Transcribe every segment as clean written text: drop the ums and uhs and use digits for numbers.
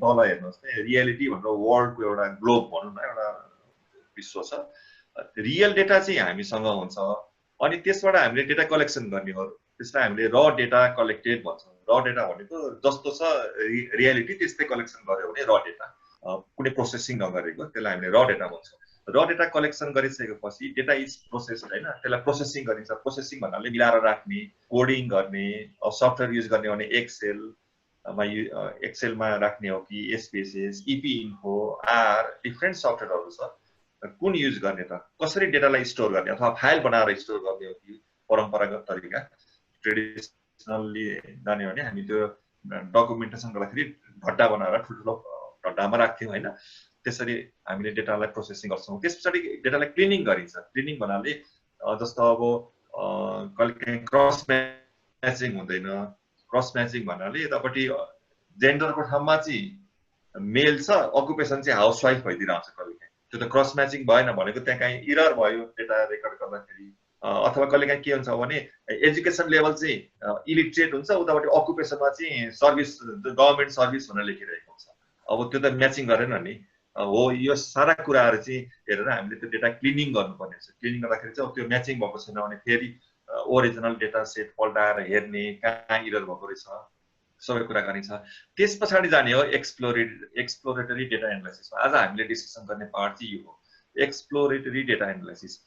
तल हेर्नुहोस् न रियालिटी भनेर वर्ल्डको एउटा ग्लोब भनौँ न एउटा विश्व छ रियल डेटा चाहिँ हामीसँग हुन्छ अनि त्यसबाट हामीले डेटा कलेक्सन गर्ने हो त्यसलाई हामीले र डेटा कलेक्टेड भन्छौँ र डेटा भनेको जस्तो छ रियालिटी त्यस्तै कलेक्सन गर्यो भने र डेटा कुनै प्रोसेसिङ नगरेको त्यसलाई हामीले र डेटा भन्छौँ र डेटा कलेक्सन गरिसकेपछि डेटा इज प्रोसेस्ड हैन त्यसलाई प्रोसेसिङ गरिन्छ प्रोसेसिङ भन्नाले मिलाएर राख्ने कोडिङ गर्ने सफ्टवेयर युज गर्ने भने एक्सेलमा राख्ने हो कि SPSS Epi Info or different सफ्टवेयरहरू छ कुन युज गर्ने त कसरी डेटालाई स्टोर गर्ने अथवा फाइल बनाएर स्टोर गर्ने हो कि परम्परागत तरिका ट्रेडिसनल्ली जाने भने हामी त्यो डकुमेन्टेसन गर्दाखेरि घड्डा बनाएर ठुल्ठुलो घड्डामा राख्थ्यौँ हैन त्यसरी हामीले डेटालाई प्रोसेसिङ गर्छौँ त्यसपछि डेटालाई क्लिनिङ गरिन्छ क्लिनिङ भन्नाले जस्तो अब कहिले क्रस म्याचिङ हुँदैन क्रस म्याचिङ भन्नाले यतापट्टि जेन्डरको ठाउँमा चाहिँ मेल छ अकुपेसन चाहिँ हाउसवाइफ भइदिरहेको छ कहिले त्यो त क्रस म्याचिङ भएन भनेको त्यहाँ काहीँ इरर भयो डेटा रेकर्ड गर्दाखेरि अथवा कहिले काहीँ के हुन्छ भने एजुकेसन लेभल चाहिँ इलिटरेट हुन्छ उतापट्टि अकुपेसनमा चाहिँ सर्भिस गभर्नमेन्ट सर्भिस भनेर लेखिरहेको हुन्छ अब त्यो त म्याचिङ गरेन नि हो यो सारा कुराहरू चाहिँ हेरेर हामीले त्यो डेटा क्लिनिङ गर्नुपर्ने छ क्लिनिङ गर्दाखेरि चाहिँ त्यो म्याचिङ भएको छैन भने फेरि ओरिजिनल डेटा सेट पल्टाएर हेर्ने कहाँ इरर भएको रहेछ सबै कुरा गरिन्छ त्यस पछाडि जाने हो एक्सप्लोरेटरी डेटा एनालाइसिसमा आज हामीले डिस्कसन गर्ने पार्ट चाहिँ यो हो एक्सप्लोरेटरी डेटा एनालाइसिस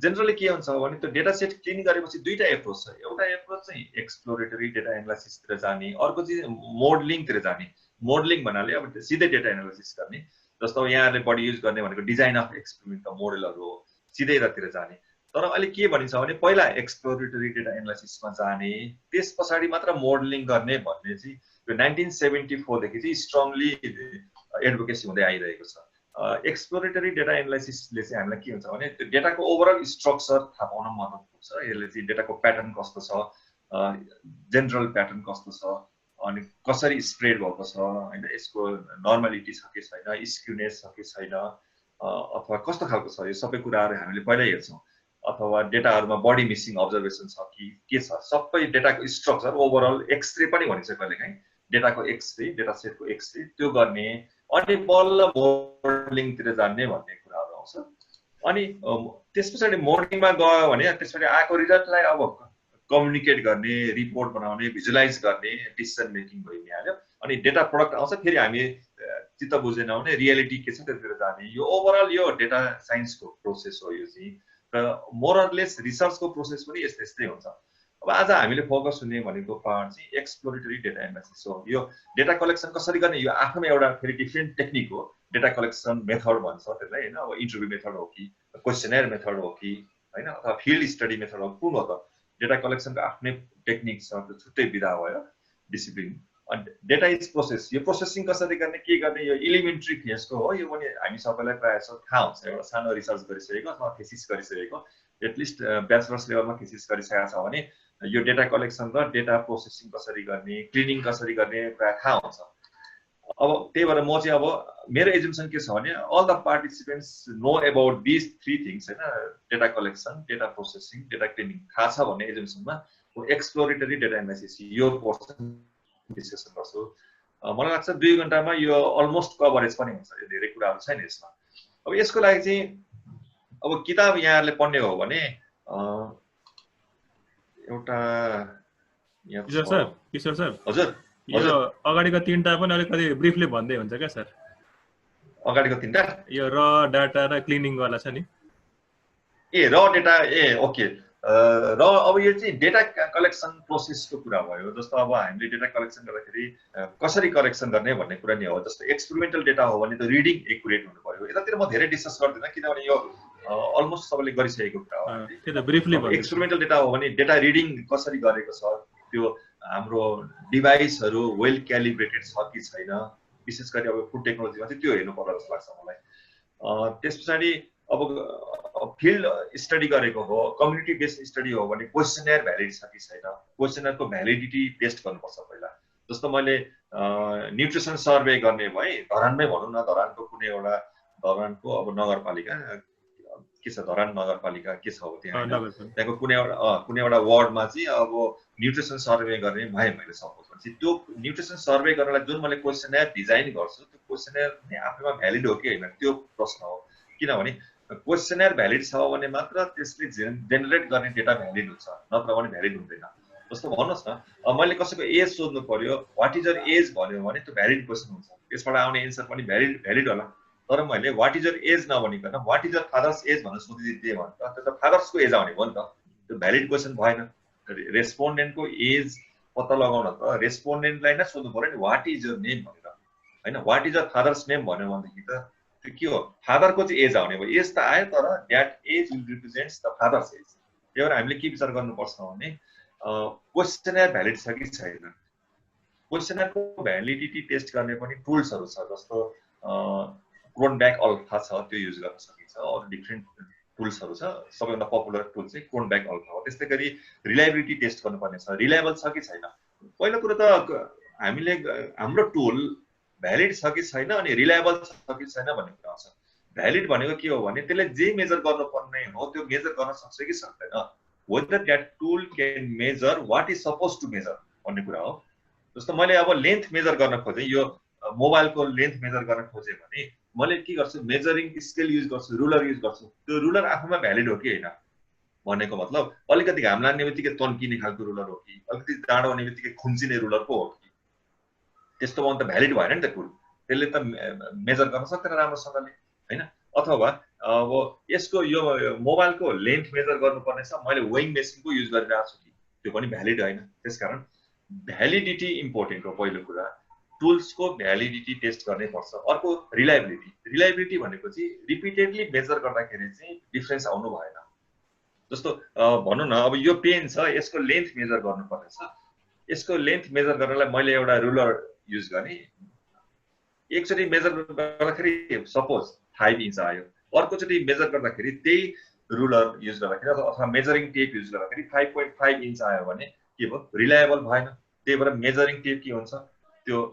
जेनरली के हुन्छ भने त्यो डेटा सेट क्लिन गरेपछि दुईटा एप्रोच छ एउटा एप्रोच चाहिँ एक्सप्लोरेटरी डेटा एनालाइसिसतिर जाने अर्को चाहिँ मोडलिङतिर जाने मोडलिङ भन्नाले अब सिधै डेटा एनालाइसिस गर्ने जस्तो यहाँहरूले बढी युज गर्ने भनेको डिजाइन अफ एक्सपेरिमेन्टका मोडलहरू हो सिधै यतातिर जाने तर अहिले के भनिन्छ भने पहिला एक्सप्लोरेटरी डेटा एनालाइसिसमा जाने त्यस पछाडि मात्र मोडलिङ गर्ने भन्ने चाहिँ यो 1974 देखि चाहिँ स्ट्रङली एडभोकेसी हुँदै आइरहेको छ एक्सप्लोरेटरी डेटा एनालाइसिसले चाहिँ हामीलाई के हुन्छ भने त्यो डेटाको ओभरअल स्ट्रक्चर थाहा पाउन मद्दत पुग्छ यसले चाहिँ डेटाको प्याटर्न कस्तो छ जेनरल प्याटर्न कस्तो छ अनि कसरी स्प्रेड भएको छ हैन यसको नर्मालिटी छ कि छैन स्क्युनेस छ कि छैन अथवा कस्तो खालको छ यो सबै कुराहरू हामीले पहिल्यै हेर्छौँ अथवा डेटाहरुमा बडी मिसिङ अब्जर्भेसन छ कि के छ सबै डेटाको स्ट्रक्चर ओभरअल एक्सरे पनि भनिन्छ कहिलेकाहीँ डेटाको एक्सरे डेटा सेटको एक्सरे त्यो गर्ने अनि बल्ल मोडलिङतिर जान्ने भन्ने कुराहरू आउँछ अनि त्यसपछि मोडलिङमा गयो भने त्यसपछि आएको रिजल्टलाई अब कम्युनिकेट गर्ने रिपोर्ट बनाउने भिजुअलाइज गर्ने डिसिजन मेकिङ भइहाल्यो अनि डेटा प्रडक्ट आउँछ फेरि हामी चित्त बुझेनौँ भने रियालिटी के छ त्यसतिर जाने यो ओभरअल यो डेटा साइन्सको प्रोसेस हो यो चाहिँ र मोरलेस रिसर्चको प्रोसेस पनि यस्तै हुन्छ अब आज हामीले फोकस हुने भनेको पार्ट चाहिँ एक्सप्लोरेटरी डेटा एनालाइसिस हो यो डेटा कलेक्सन कसरी गर्ने यो आफ्नै एउटा फेरि डिफ्रेन्ट टेक्निक हो डेटा कलेक्सन मेथड भन्छ त्यसलाई हैन अब इन्टरभ्यु मेथड हो कि क्वेसनर मेथड हो कि हैन अथवा फिल्ड स्टडी मेथड हो कुन हो त डेटा कलेक्सनको आफ्नै टेक्निक छ त्यो छुट्टै विधा भयो डिसिप्लिन अनि डेटा इज प्रोसेस यो प्रोसेसिङ कसरी गर्ने के गर्ने यो एलिमेन्ट्री फेजको हो यो पनि हामी सबैलाई प्रायः जस्तो थाहा हुन्छ एउटा सानो रिसर्च गरिसकेको अथवा थेसिस गरिसकेको एटलिस्ट ब्याचलर्स लेभलमा थेसिस गरिसकेको छ भने यो डेटा कलेक्सन र डेटा प्रोसेसिङ कसरी गर्ने क्लिनिङ कसरी गर्ने प्रायः थाहा हुन्छ अब त्यही भएर म चाहिँ अब मेरो एजुम्सन के छ भने all the participants know about this three things हैन data collection data processing data cleaning थाहा छ भन्ने एजुम्सनमा एक्सप्लोरेटरी डेटा एनालाइसिस यो पोर्सन डिस्कसन गर्छु मलाई लाग्छ 2 घण्टामा यो अलमोस्ट कभरेज पनि हुन्छ यो धेरै कुराहरू छैन यसमा अब यसको लागि चाहिँ अब किताब यहाँहरूले पढ्ने हो भने एउटा किशोर सर हजुर यो अगाडिको तीनटा पनि अलिकति ब्रिफली भन्दै हुन्छ क्या सर अगाडिको तीनटा यो र डाटा र क्लिनिङ वाला छ नि ए र डेटा ए ओके र अब यो चाहिँ डेटा कलेक्सन प्रोसेसको कुरा भयो जस्तो अब हामीले डेटा कलेक्सन गर्दाखेरि कसरी कलेक्सन गर्ने भन्ने कुरा नि हो जस्तो एक्सपेरिमेन्टल डेटा हो भने त रिडिङ एक्युरेट हुनु पर्यो यतातिर म धेरै डिस्कस गर्दिनँ किनभने यो अलमोस्ट सबैले गरिसकेको कुरा हो त्यो त ब्रिफली भन्नु एक्सपेरिमेन्टल डेटा हो भने डेटा रिडिङ कसरी गरेको छ त्यो हाम्रो डिभाइसहरू वेल क्यालिब्रेटेड छ कि छैन विशेष गरी अब फुड टेक्नोलोजीमा चाहिँ त्यो हेर्नु पर्ला जस्तो लाग्छ मलाई त्यसपछि अब फिल्ड स्टडी गरेको हो कम्युनिटी बेस्ड स्टडी हो भने क्वेसनर भ्यालिड छ कि छैन क्वेसनरको भ्यालिडिटी टेस्ट गर्नुपर्छ पहिला जस्तो मैले न्युट्रिसन सर्वे गर्ने भए धरानमै भनौँ न धरानको कुनै एउटा धरानको अब नगरपालिका के छ धरान नगरपालिका के छ हो त्यहाँ हैन त्यहाँको कुनै एउटा वार्डमा चाहिँ अब न्युट्रिसन सर्वे गर्ने भए मैले सपोज भने त्यो न्युट्रिसन सर्वे गर्नलाई जुन मैले क्वेसनर डिजाइन गर्छु त्यो क्वेसनर नै आफैमा भ्यालिड हो कि हैन त्यो प्रश्न हो किनभने क्वेसनर भ्यालिड छ भने मात्र त्यसले जेनेरेट गर्ने डेटा भ्यालिड हुन्छ नत्र भने भ्यालिड हुँदैन जस्तो भन्नुहोस् न मैले कसैको एज सोध्नु पर्यो व्हाट इज योर एज भन्यो भने त्यो भ्यालिड क्वेसन हुन्छ त्यसबाट आउने एन्सर पनि भ्यालिड होला तर मैले व्हाट इज योर एज नभनिकन what is your father's age भनेर सोधिदिए भने त त्यो त फादर्सको एज आउने हो नि त त्यो भ्यालिड क्वेसन भएन रेस्पोन्डेन्टको एज पत्ता लगाउन त रेस्पोन्डेन्टलाई नै सोध्नु पर्यो नि व्हाट इज योर नेम भनेर हैन what is your father's name भन्यो भनेदेखि त त्यो के हो फादरको चाहिँ एज आउने भयो एज त आयो तर that age will represents the father's age त्यही भएर हामीले के विचार गर्नुपर्छ भने क्वेसनर भ्यालिड छ कि छैन क्वेसनरको भ्यालिडिटी टेस्ट गर्ने पनि टुल्सहरू छ जस्तो क्रोनब्याक अल्फा छ त्यो युज गर्न सकिन्छ अरू डिफ्रेन्ट टुल्सहरू छ सबैभन्दा पपुलर टुल चाहिँ क्रोनब्याक अल्फा हो त्यस्तै गरी रिलायबिलिटी टेस्ट गर्नुपर्ने छ रिलायबल छ कि छैन पहिलो कुरो त हामीले हाम्रो टुल भ्यालिड छ कि छैन अनि रिलायबल छ कि छैन भन्ने कुरा आउँछ भ्यालिड भनेको के हो भने त्यसले जे मेजर गर्नुपर्ने हो त्यो मेजर गर्न सक्छ कि सक्दैन whether that tool can measure what is supposed to measure भन्ने कुरा हो जस्तो मैले अब लेन्थ मेजर गर्न खोजेँ यो मोबाइलको लेन्थ मेजर गर्न खोजेँ भने मैले के गर्छु मेजरिङ स्केल युज गर्छु रुलर युज गर्छु त्यो रुलर आफैमा भ्यालिड हो कि हैन भनेको मतलब अलिकति घाम लाग्ने बित्तिकै तन्किने खालको रुलर हो कि अलिकति जाडो हुने बित्तिकै खुम्चिने रुलर पो हो कि त्यस्तो भने त भ्यालिड भएन नि त टुल त्यसले त मेजर गर्न सक्दैन राम्रोसँगले हैन अथवा अब यसको यो मोबाइलको लेन्थ मेजर गर्नुपर्ने छ मैले वेइङ मेसिनको युज गरिरहेको छु कि त्यो पनि भ्यालिड हैन त्यसकारण भ्यालिडिटी इम्पोर्टेन्ट हो पहिलो कुरा टुल्सको भ्यालिडिटी टेस्ट गर्नै पर्छ अर्को रिलायबिलिटी भनेको चाहिँ रिपिटेडली मेजर गर्दाखेरि चाहिँ डिफरेन्स आउनु भएन जस्तो भनौँ न अब यो पेन छ यसको लेन्थ मेजर गर्नुपर्ने छ यसको लेन्थ मेजर गर्नलाई मैले एउटा रुलर युज गरेँ एकचोटि मेजर गर्दाखेरि सपोज 5 इन्च आयो अर्कोचोटि मेजर गर्दाखेरि त्यही रुलर युज गर्दाखेरि अथवा मेजरिङ टेप युज गर्दाखेरि 5.5 इन्च आयो भने के भयो रिलायबल भएन त्यही भएर मेजरिङ टेप के हुन्छ त्यो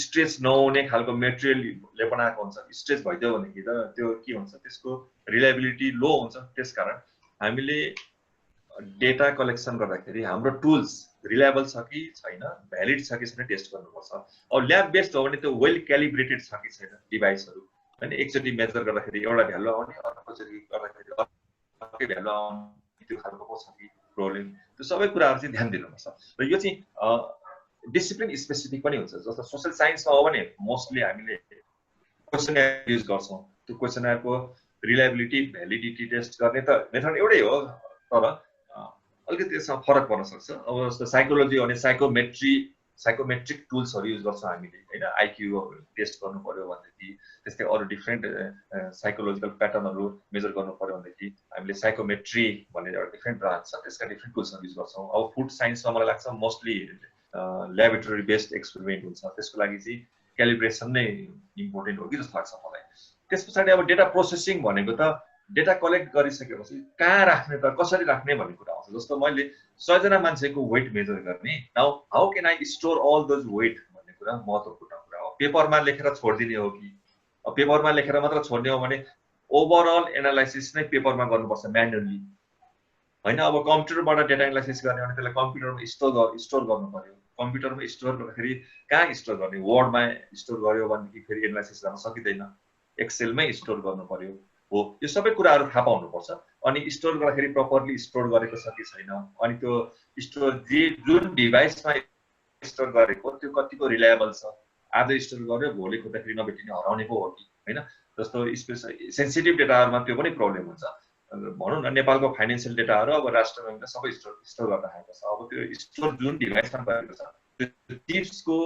स्ट्रेच नहुने खालको मेटेरियलले बनाएको हुन्छ स्ट्रेच भइदियो भनेदेखि त त्यो के हुन्छ त्यसको रिलायबिलिटी लो हुन्छ त्यसकारण हामीले डेटा कलेक्सन गर्दाखेरि हाम्रो टुल्स रिलायबल छ कि छैन भ्यालिड छ कि छैन टेस्ट गर्नुपर्छ अब ल्याब बेस्ड हो भने त्यो वेल क्यालिब्रेटेड छ कि छैन डिभाइसहरू हैन एकचोटि मेजर गर्दाखेरि एउटा भ्यालु आउने अर्कोचोटि गर्दाखेरि अर्कै भ्यालु आउने त्यो खालको पो छ कि प्रब्लम त्यो सबै कुराहरू चाहिँ ध्यान दिनुपर्छ र यो चाहिँ डिसिप्लिन स्पेसिफिक पनि हुन्छ जस्तो सोशल साइन्समा हो भने मोस्टली हामीले क्वेसनर युज गर्छौँ त्यो क्वेसनरको रिलायबिलिटी भ्यालिडिटी टेस्ट गर्ने त मेथड एउटै हो तर अलिकति त्यसमा फरक पर्न सक्छ अब जस्तो साइकोलोजी हो भने साइकोमेट्रिक टुल्सहरू युज गर्छौँ हामीले हैन आइक्यू टेस्ट गर्नु पर्यो भनेदेखि त्यस्तै अरू डिफ्रेन्ट साइकोलोजिकल प्याटर्नहरू मेजर गर्नु पर्यो भनेदेखि हामीले साइकोमेट्री भन्ने एउटा डिफ्रेन्ट ब्रान्च छ त्यसका डिफ्रेन्ट टुल्सहरू युज गर्छौँ अब फुड साइन्समा मलाई लाग्छ मोस्टली ल्याबोरेटरी बेस्ड एक्सपेरिमेन्ट हुन्छ त्यसको लागि चाहिँ क्यालिब्रेसन नै इम्पोर्टेन्ट हो कि जस्तो लाग्छ मलाई त्यस पछाडि अब डेटा प्रोसेसिङ भनेको त डेटा कलेक्ट गरिसकेपछि कहाँ राख्ने त कसरी राख्ने भन्ने कुरा आउँछ जस्तो मैले 100 जना मान्छेको वेट मेजर गर्ने now how can I store all those weight भन्ने कुरा महत्त्वपूर्ण कुरा हो पेपरमा लेखेर छोड्दिने हो कि पेपरमा लेखेर मात्र छोड्ने हो भने ओभरअल एनालाइसिस नै पेपरमा गर्नुपर्छ म्यानुअली हैन अब कम्प्युटरबाट डेटा एनालाइसिस गर्ने भने त्यसलाई कम्प्युटरमा स्टोर गर्नु पर्यो कम्प्युटरमा स्टोर गर्दाखेरि कहाँ स्टोर गर्ने वर्डमा स्टोर गर्यो भनेदेखि फेरि एनालाइसिस गर्न सकिँदैन एक्सेलमै स्टोर गर्नु पर्यो हो यो सबै कुराहरू थाहा पाउनुपर्छ अनि स्टोर गर्दाखेरि प्रपरली स्टोर गरेको छ कि छैन अनि त्यो स्टोर जुन डिभाइसमा स्टोर गरेको त्यो कतिको रिलायबल छ आज स्टोर गर्यो भोलि खोज्दाखेरि नभेटिने हराउने पो हो कि हैन जस्तो सेन्सिटिभ डेटाहरुमा त्यो पनि प्रब्लम हुन्छ भनौँ न नेपालको फाइनान्शियल डेटाहरु अब राष्ट्र बैंकले सबै स्टोर गर्न आएको छ अब त्यो स्टोर जुन डिभाइसमा गरेको छ त्यो चिप्सको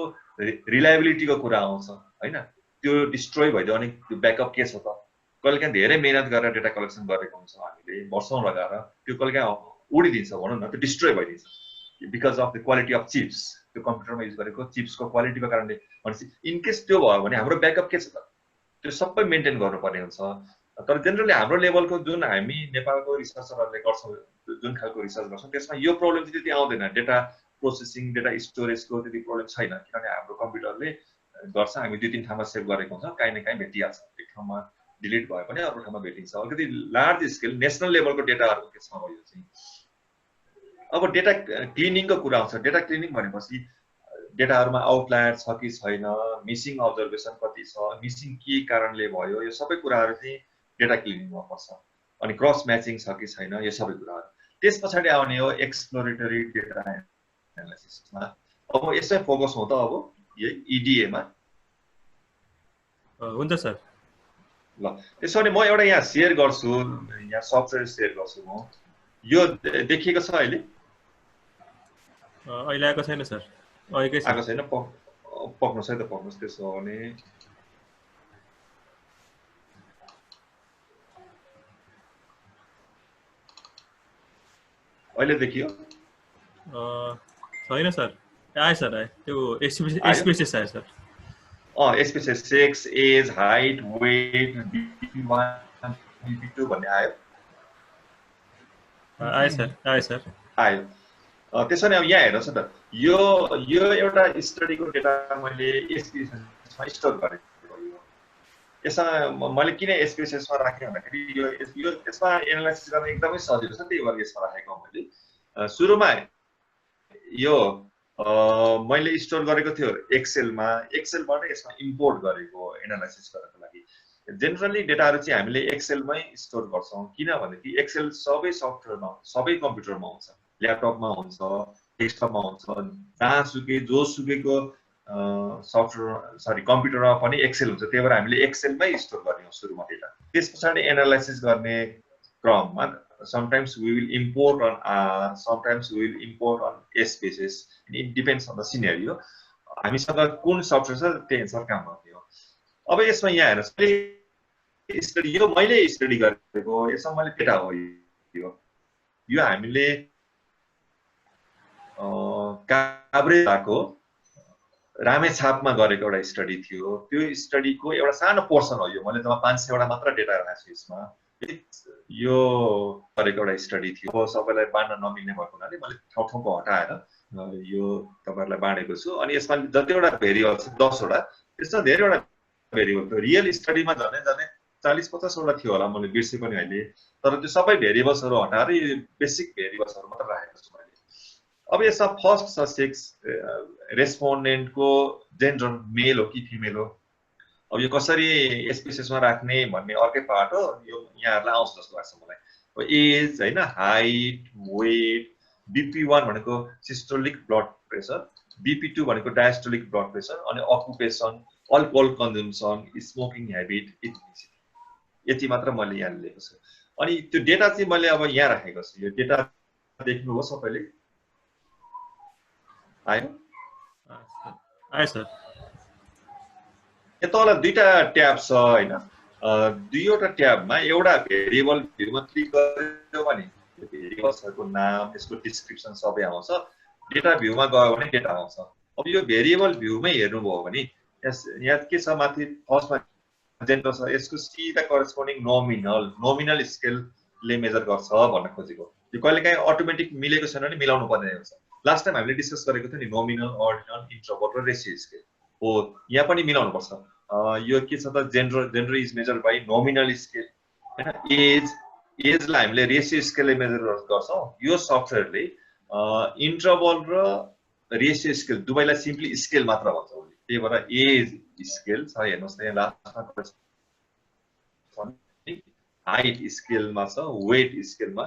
रिलायबिलिटीको कुरा आउँछ हैन त्यो डिस्ट्रोय भइदियो भने त्यो ब्याकअप के छ त कहिलेकाहीँ धेरै मेहनत गरेर डेटा कलेक्सन गरेको हुन्छ हामीले वर्षौं लगाएर त्यो कहिलेकाहीँ उडिदिन्छ भनौँ न त्यो डिस्ट्रोय भइदिन्छ because of the quality of chips त्यो कम्प्युटरमा युज गरेको चिप्सको क्वालिटीको कारणले भनेपछि इन केस त्यो भयो भने हाम्रो ब्याकअप के छ त त्यो सबै मेन्टेन गर्नुपर्ने हुन्छ तर जेनरली हाम्रो लेभलको जुन हामी नेपालको रिसर्चरहरूले गर्छौँ जुन खालको रिसर्च गर्छौँ त्यसमा यो प्रब्लम चाहिँ त्यति आउँदैन डेटा प्रोसेसिङ डेटा स्टोरेजको त्यति प्रब्लम छैन किनभने हाम्रो कम्प्युटरले गर्छ हामी 2-3 ठाउँमा सेभ गरेको हुन्छ काहीँ न काहीँ भेटिहाल्छ एक ठाउँमा डिलिट भयो भने अर्को ठाउँमा भेटिन्छ। अलिकति लार्ज स्केल नेसनल लेभलको डेटाहरूको केसमा हो यो चाहिँ। अब डेटा क्लिनिङको कुरा आउँछ। डेटा क्लिनिङ भनेपछि डेटाहरूमा आउटलायर छ कि छैन, मिसिङ अब्जर्भेसन कति छ, मिसिङ के कारणले भयो, यो सबै कुराहरू चाहिँ डेटा क्लिनिङमा पर्छ। अनि क्रस म्याचिङ छ कि छैन, यो सबै कुराहरू। त्यस पछाडि आउने हो एक्सप्लोरेटरी डेटा एनालाइसिसमा। अब यसमै फोकस हो त अब यही इडिएमा। हुन्छ सर। ल त्यसो भने म एउटा यहाँ सेयर गर्छु, यहाँ सफ्टवेयर सेयर गर्छु म। यो देखिएको छ अहिले? अहिले आएको छैन सर। आएको छैन। पक्नुहोस् है त, पक्नुहोस्। त्यसो भने अहिले देखियो? छैन सर। आयो सर, आयो। त्यो एसपीएसएस आयो sir. SPSS sex, age, height, weight, BP1, BP2 भन्ने आयो? आयो सर, आयो सर। आयो। त्यसो भने अब यहाँ हेर्नुहोस् न त, यो एउटा स्टडीको डेटा मैले एसपीएसएसमा स्टोर गरेको। यसमा मैले किन एसपीएसएसमा राखेँ भन्दाखेरि यो यसमा एनालाइसिस गर्न एकदमै सजिलो छ, त्यही भएर यसमा राखेको मैले। सुरुमा यो मैले स्टोर गरेको थियो एक्सेलमा, एक्सेलबाट यसमा इम्पोर्ट गरेको एनालाइसिस गर्नको लागि। जेनरली डेटाहरू चाहिँ हामीले एक्सेलमै स्टोर गर्छौँ, किनभनेदेखि एक्सेल सबै सफ्टवेयरमा, सबै कम्प्युटरमा हुन्छ, ल्यापटपमा हुन्छ, डेस्कटपमा हुन्छ, जहाँसुकै जोसुकैको कम्प्युटरमा पनि एक्सेल हुन्छ। त्यही भएर हामीले एक्सेलमै स्टोर गर्ने हो सुरुमा डेटा। त्यस पछाडि एनालाइसिस गर्ने क्रममा sometimes we will import on R, sometimes we will import on SPSS. It depends on the scenario. हामीसँग कुन सफ्टवेयर छ त्यही अनुसार काम गर्ने हो। अब यसमा यहाँ हेर्नुहोस्, स्टडी यो मैले स्टडी गरेको, यसमा मैले डेटा हो यो हामीले काभ्रेको रामेछापमा गरेको एउटा स्टडी थियो। त्यो स्टडीको एउटा सानो पोर्सन हो यो। मैले जम्मा 500 वटा मात्र डेटा राखेको छु यसमा। यो गरेको एउटा स्टडी थियो। सबैलाई बाँड्न नमिल्ने भएको हुनाले मैले ठाउँ ठाउँको हटाएर यो तपाईँहरूलाई बाँडेको छु। अनि यसमा जतिवटा भेरिएबल छ 10 वटा, त्यसमा धेरैवटा भेरिएबल थियो। रियल स्टडीमा झन् 40-50 वटा थियो होला, मैले बिर्सेँ पनि अहिले। तर त्यो सबै भेरिएबल्सहरू हटाएर यो बेसिक भेरिएबल्सहरू मात्र राखेको छु मैले। अब यसमा फर्स्ट छ सेक्स, रेस्पोन्डेन्टको जेन्डर मेल हो कि फिमेल हो। अब यो कसरी एसपीएसएसमा राख्ने भन्ने अर्कै पार्ट हो। यो यहाँहरूलाई आउँछ जस्तो लाग्छ मलाई। एज होइन, हाइट, वेट, BP1 भनेको सिस्टोलिक ब्लड प्रेसर, BP2 भनेको डायस्टोलिक ब्लड प्रेसर, अनि occupation, alcohol consumption, smoking habit, ethnicity, यति मात्र मैले यहाँ लिएको छु। अनि त्यो डेटा चाहिँ मैले अब यहाँ राखेको छु। यो डेटा देख्नुभयो सबैले? आयो? आयो सर। यहाँ तल दुईटा ट्याब छ होइन, दुईवटा ट्याबमा एउटा भेरिएबल भ्यूमा क्लिक गर्यो भने भेरिएबल्सहरूको नाम, यसको डिस्क्रिप्सन सबै आउँछ। डेटा भ्यूमा गयो भने डेटा आउँछ। अब यो भेरिएबल भ्यूमै हेर्नुभयो भने यहाँ के छ, माथि फर्स्टमा जेन्डर छ, यसको सिधा करेस्पोन्डिङ नोमिनल स्केलले मेजर गर्छ भन्न खोजेको। यो कहिलेकाहीँ अटोमेटिक मिलेको छैन भने मिलाउनु पर्ने हुन्छ। लास्ट टाइम हामीले डिस्कस गरेको थियो नि, नोमिनल, अर्डिनल, इन्टरभल र रेसियो स्केल हो। यहाँ पनि मिलाउनु पर्छ। यो के छ त, gender is measure by nominal scale होइन। एजलाई हामीले रेसियो स्केलले मेजर गर्छौँ। यो सफ्टवेयरले इन्टरभल र रेसियो स्केल दुवैलाई सिम्पली स्केल मात्र भन्छ। त्यही भएर एज स्केल छ, हेर्नुहोस् न यहाँ लास्टमा हाइट स्केलमा छ, वेट स्केलमा,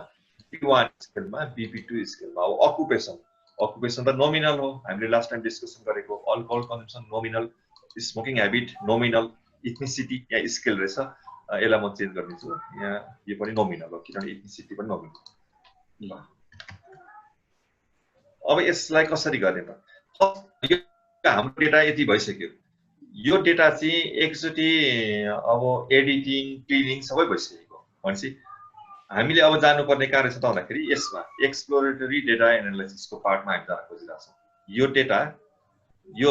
BP1 स्केलमा, BP2 स्केलमा। अब अकुपेसन त नोमिनल हो, हामीले लास्ट टाइम डिस्कसन गरेको। Alcohol consumption nominal, smoking habit nominal, ethnicity यहाँ स्केल रहेछ, यसलाई म चेन्ज गरिदिन्छु। यहाँ यो पनि नोमिनल हो, किनभने इथनिसिटी पनि नोमिनल। ल अब यसलाई कसरी गर्ने त? हाम्रो डेटा यति भइसक्यो। यो डेटा चाहिँ एकचोटि अब एडिटिङ, क्लिनिङ सबै भइसकेको भनेपछि हामीले अब जानुपर्ने कार्य छ त भन्दाखेरि यसमा एक्सप्लोरेटरी डेटा एनालाइसिसको पार्टमा हामी जान खोजिरहेको छौँ। यो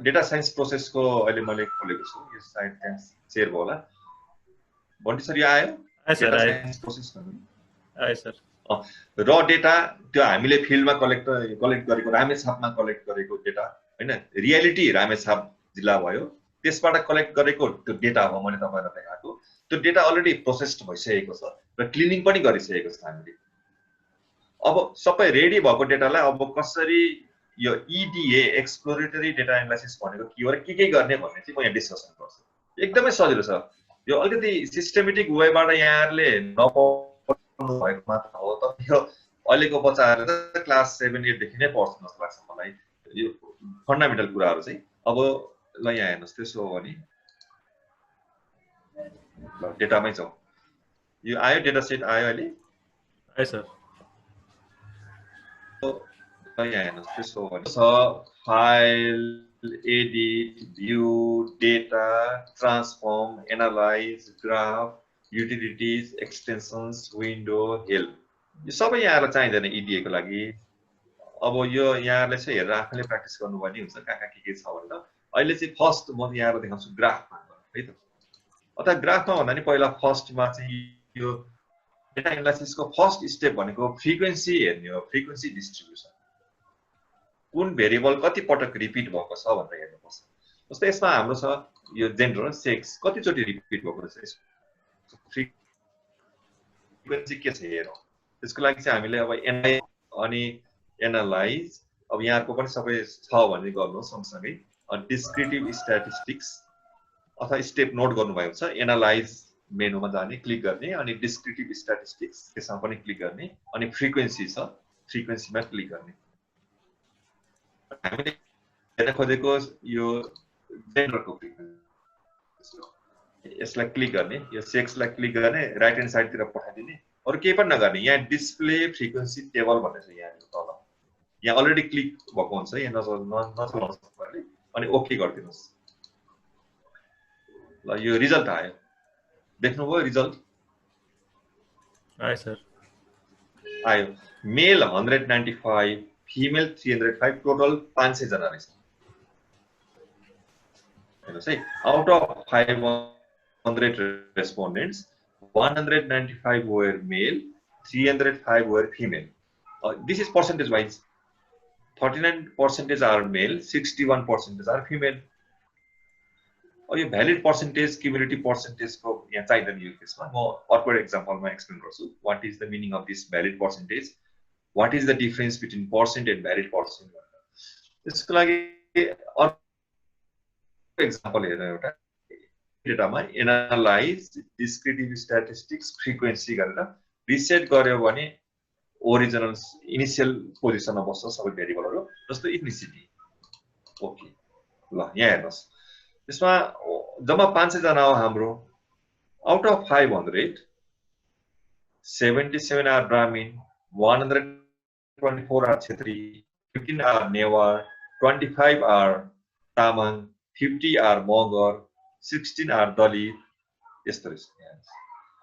डेटा साइन्स प्रोसेसको अहिले मैले खोलेको छु। यो साइड सेयर भयो होला बन्टी सर? यो आयो डेटा साइन्स प्रोसेस भन्नु? आयो सर। र डेटा त्यो हामीले फिल्डमा कलेक्ट गरेको, रामेछापमा कलेक्ट गरेको डेटा होइन, रियालिटी रामेछाप जिल्ला भयो, त्यसबाट कलेक्ट गरेको त्यो डेटा हो मैले तपाईँलाई देखाएको। त्यो डेटा अलरेडी प्रोसेस्ड भइसकेको छ र क्लिनिङ पनि गरिसकेको छ हामीले। अब सबै रेडी भएको डेटालाई अब कसरी यो EDA एक्सप्लोरेटरी डेटा एनालाइसिस भनेको के हो र के गर्ने भन्ने चाहिँ म यहाँ डिस्कसन गर्छु। एकदमै सजिलो छ यो, अलिकति सिस्टमेटिक वेबाट यहाँहरूले नपढ्नु भएको मात्र हो, तर यो अहिलेको बच्चाहरूले त क्लास 7-8 देखि नै पढ्छ जस्तो लाग्छ मलाई यो फन्डामेन्टल कुराहरू चाहिँ। अब ल यहाँ हेर्नुहोस्, त्यसो हो भने ल डेटामै जाउँ। यो आयो, डेटा सेट आयो अहिले। है सर। यहाँ हेर्नुहोस्, त्यसो हो भने file, edit, view, data, transform, analyse, graph, utilities, extensions, window, help, यो सबै यहाँहरूलाई चाहिँदैन EDA को लागि। अब यो यहाँहरूले चाहिँ हेरेर आफैले प्र्याक्टिस गर्नुभयो नि हुन्छ कहाँ के छ भनेर। अहिले चाहिँ फर्स्ट म यहाँलाई देखाउँछु ग्राफमा है त। अथवा ग्राफमा भन्दा नि पहिला फर्स्टमा चाहिँ यो डेटा एनालाइसिसको फर्स्ट स्टेप भनेको फ्रिक्वेन्सी हेर्ने हो, फ्रिक्वेन्सी डिस्ट्रिब्युसन। कुन भेरिएबल कति पटक रिपिट भएको छ भनेर हेर्नुपर्छ। जस्तै यसमा हाम्रो छ यो जेन्डर, सेक्स कतिचोटि रिपिट भएको छ, फ्रिक्वेन्सी के छ हेरौँ। त्यसको लागि चाहिँ हामीले अब अनि एनालाइज, अब यहाँको पनि सबै छ भने गर्नु सँगसँगै डिस्क्रिटिभ स्ट्याटिस्टिक्स अथवा स्टेप नोट गर्नुभएको छ। एनालाइज मेनुमा जाने, क्लिक गर्ने, अनि डिस्क्रिटिभ स्ट्याटिस्टिक्स त्यसमा पनि क्लिक गर्ने, अनि फ्रिक्वेन्सी छ फ्रिक्वेन्सीमा क्लिक गर्ने। हामीले हेर्न खोजेको यो जेन्डरको फ्रिक्वेन्सी, यसलाई क्लिक गर्ने, यो सेक्सलाई क्लिक गर्ने, राइट ह्यान्ड साइडतिर पठाइदिने, अरू केही पनि नगर्ने। यहाँ डिस्प्ले फ्रिक्वेन्सी टेबल भन्ने छ यहाँ तल, यहाँ अलरेडी क्लिक भएको हुन्छ, यहाँ नचलाउनुहोस् तपाईँहरूले, अनि ओके गरिदिनुहोस्। ल यो रिजल्ट आयो, देख्नुभयो रिजल्ट आयो सर। आयो मेल 195, फिमेल 305, टोटल 500 जना रहेछ। हेर्नुहोस् है, out of 500 रेस्पोन्डेन्ट्स 195 were male, 305 were female. This is percentage wise. 39% are male, 61% are female. यो भ्यालिड पर्सेन्टेज, क्युमुलेटिभ पर्सेन्टेजको यहाँ चाहिँदैन यो केसमा। म अर्को एक्जाम्पलमा एक्सप्लेन गर्छु what is the meaning of this valid percentage, what is the difference between percent and valid percent. त्यसको लागि अर्को एक्जाम्पल हेरौँ। एउटा डेटामा एनालाइज, डिस्क्रिटिभ स्ट्याटिस्टिक्स, फ्रिक्वेन्सी गरेर रिसेट गर्यो भने ओरिजिनल इनिसियल पोजिसनमा बस्छ सबै भेरिएबलहरू, जस्तो इथनिसिटी। ओके, ल यहाँ हेर्नुहोस्, त्यसमा जम्मा 500 जना हो हाम्रो। Out of 500 77 are Brahmin, 124 are Chhetri, 15 are Newar, 25 are Tamang, 50 are Magar, 16 are Dalit, यस्तो रहेछ।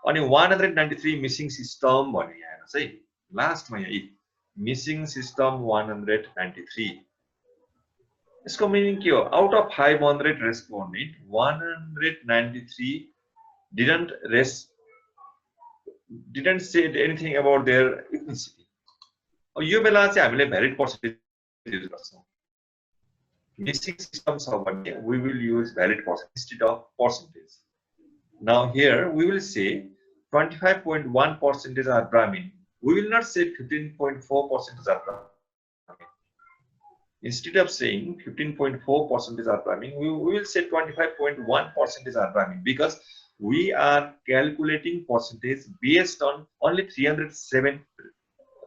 अनि 193 मिसिङ सिस्टम भन्ने यहाँ हेर्नुहोस् है, लास्टमा यहाँ मिसिङ सिस्टम 193। यसको मिनिङ के हो? Out of 500 respondent 193 didn't say anything about their ethnicity. अब यो बेला चाहिँ हामीले भ्यालिड पर्सेन्टेज युज गर्छौँ। मिसिङ सिस्टम छ भने we will use valid percentage instead of percentage. Now here we will say 25.1% are Brahmin. We will not say 15.4% are Brahmin. Instead of saying 15.4% are Brahmin, we will say 25.1% are Brahmin, because we are calculating percentage based on only 307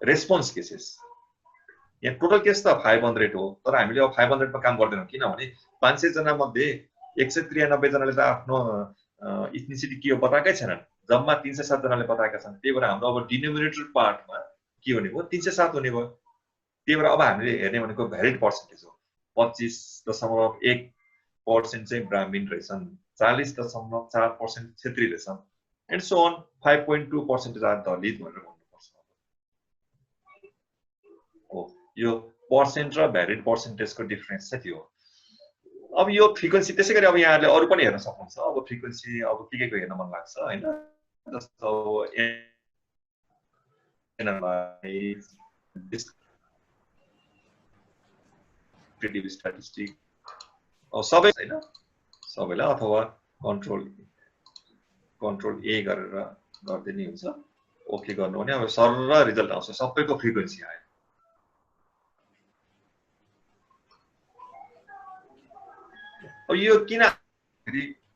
response cases. यहाँ total case त 500 हो, तर हामीले अब 500 मा काम गर्दैनौँ, किनभने 500 जना मध्ये 193 जनाले त आफ्नो इथनिसिटी के हो बताएकै छैनन्, जम्मा 307 जनाले बताएका छन्। त्यही भएर हाम्रो अब डिनोमिनेटर पार्टमा के हुने भयो? 307 हुने भयो। त्यही भएर अब हामीले हेर्ने भनेको भ्यालिड पर्सेन्टेज हो। 25.1% चाहिँ ब्राह्मीण रहेछन्, 40.4% छेत्री रहेछन्, एन्ड सो अन 5.2% आर दलित भनेर भन्नुपर्छ। हो, यो पर्सेन्ट र भ्यालिड पर्सेन्टेजको डिफरेन्स चाहिँ त्यो हो। अब यो फ्रिक्वेन्सी त्यसै गरी अब यहाँहरूले अरू पनि हेर्न सक्नुहुन्छ। अब फ्रिक्वेन्सी अब के को हेर्न मन लाग्छ हैन, जस्तो एनालाइज, डिस्क्रिटिभ स्ट्याटिस्टिक सबै हैन सबैलाई, अथवा कन्ट्रोल कन्ट्रोल ए गरेर गर्दिने हुन्छ ओके गर्नु भने अब सरर रिजल्ट आउँछ सबैको फ्रिक्वेन्सी आयो अब यो किन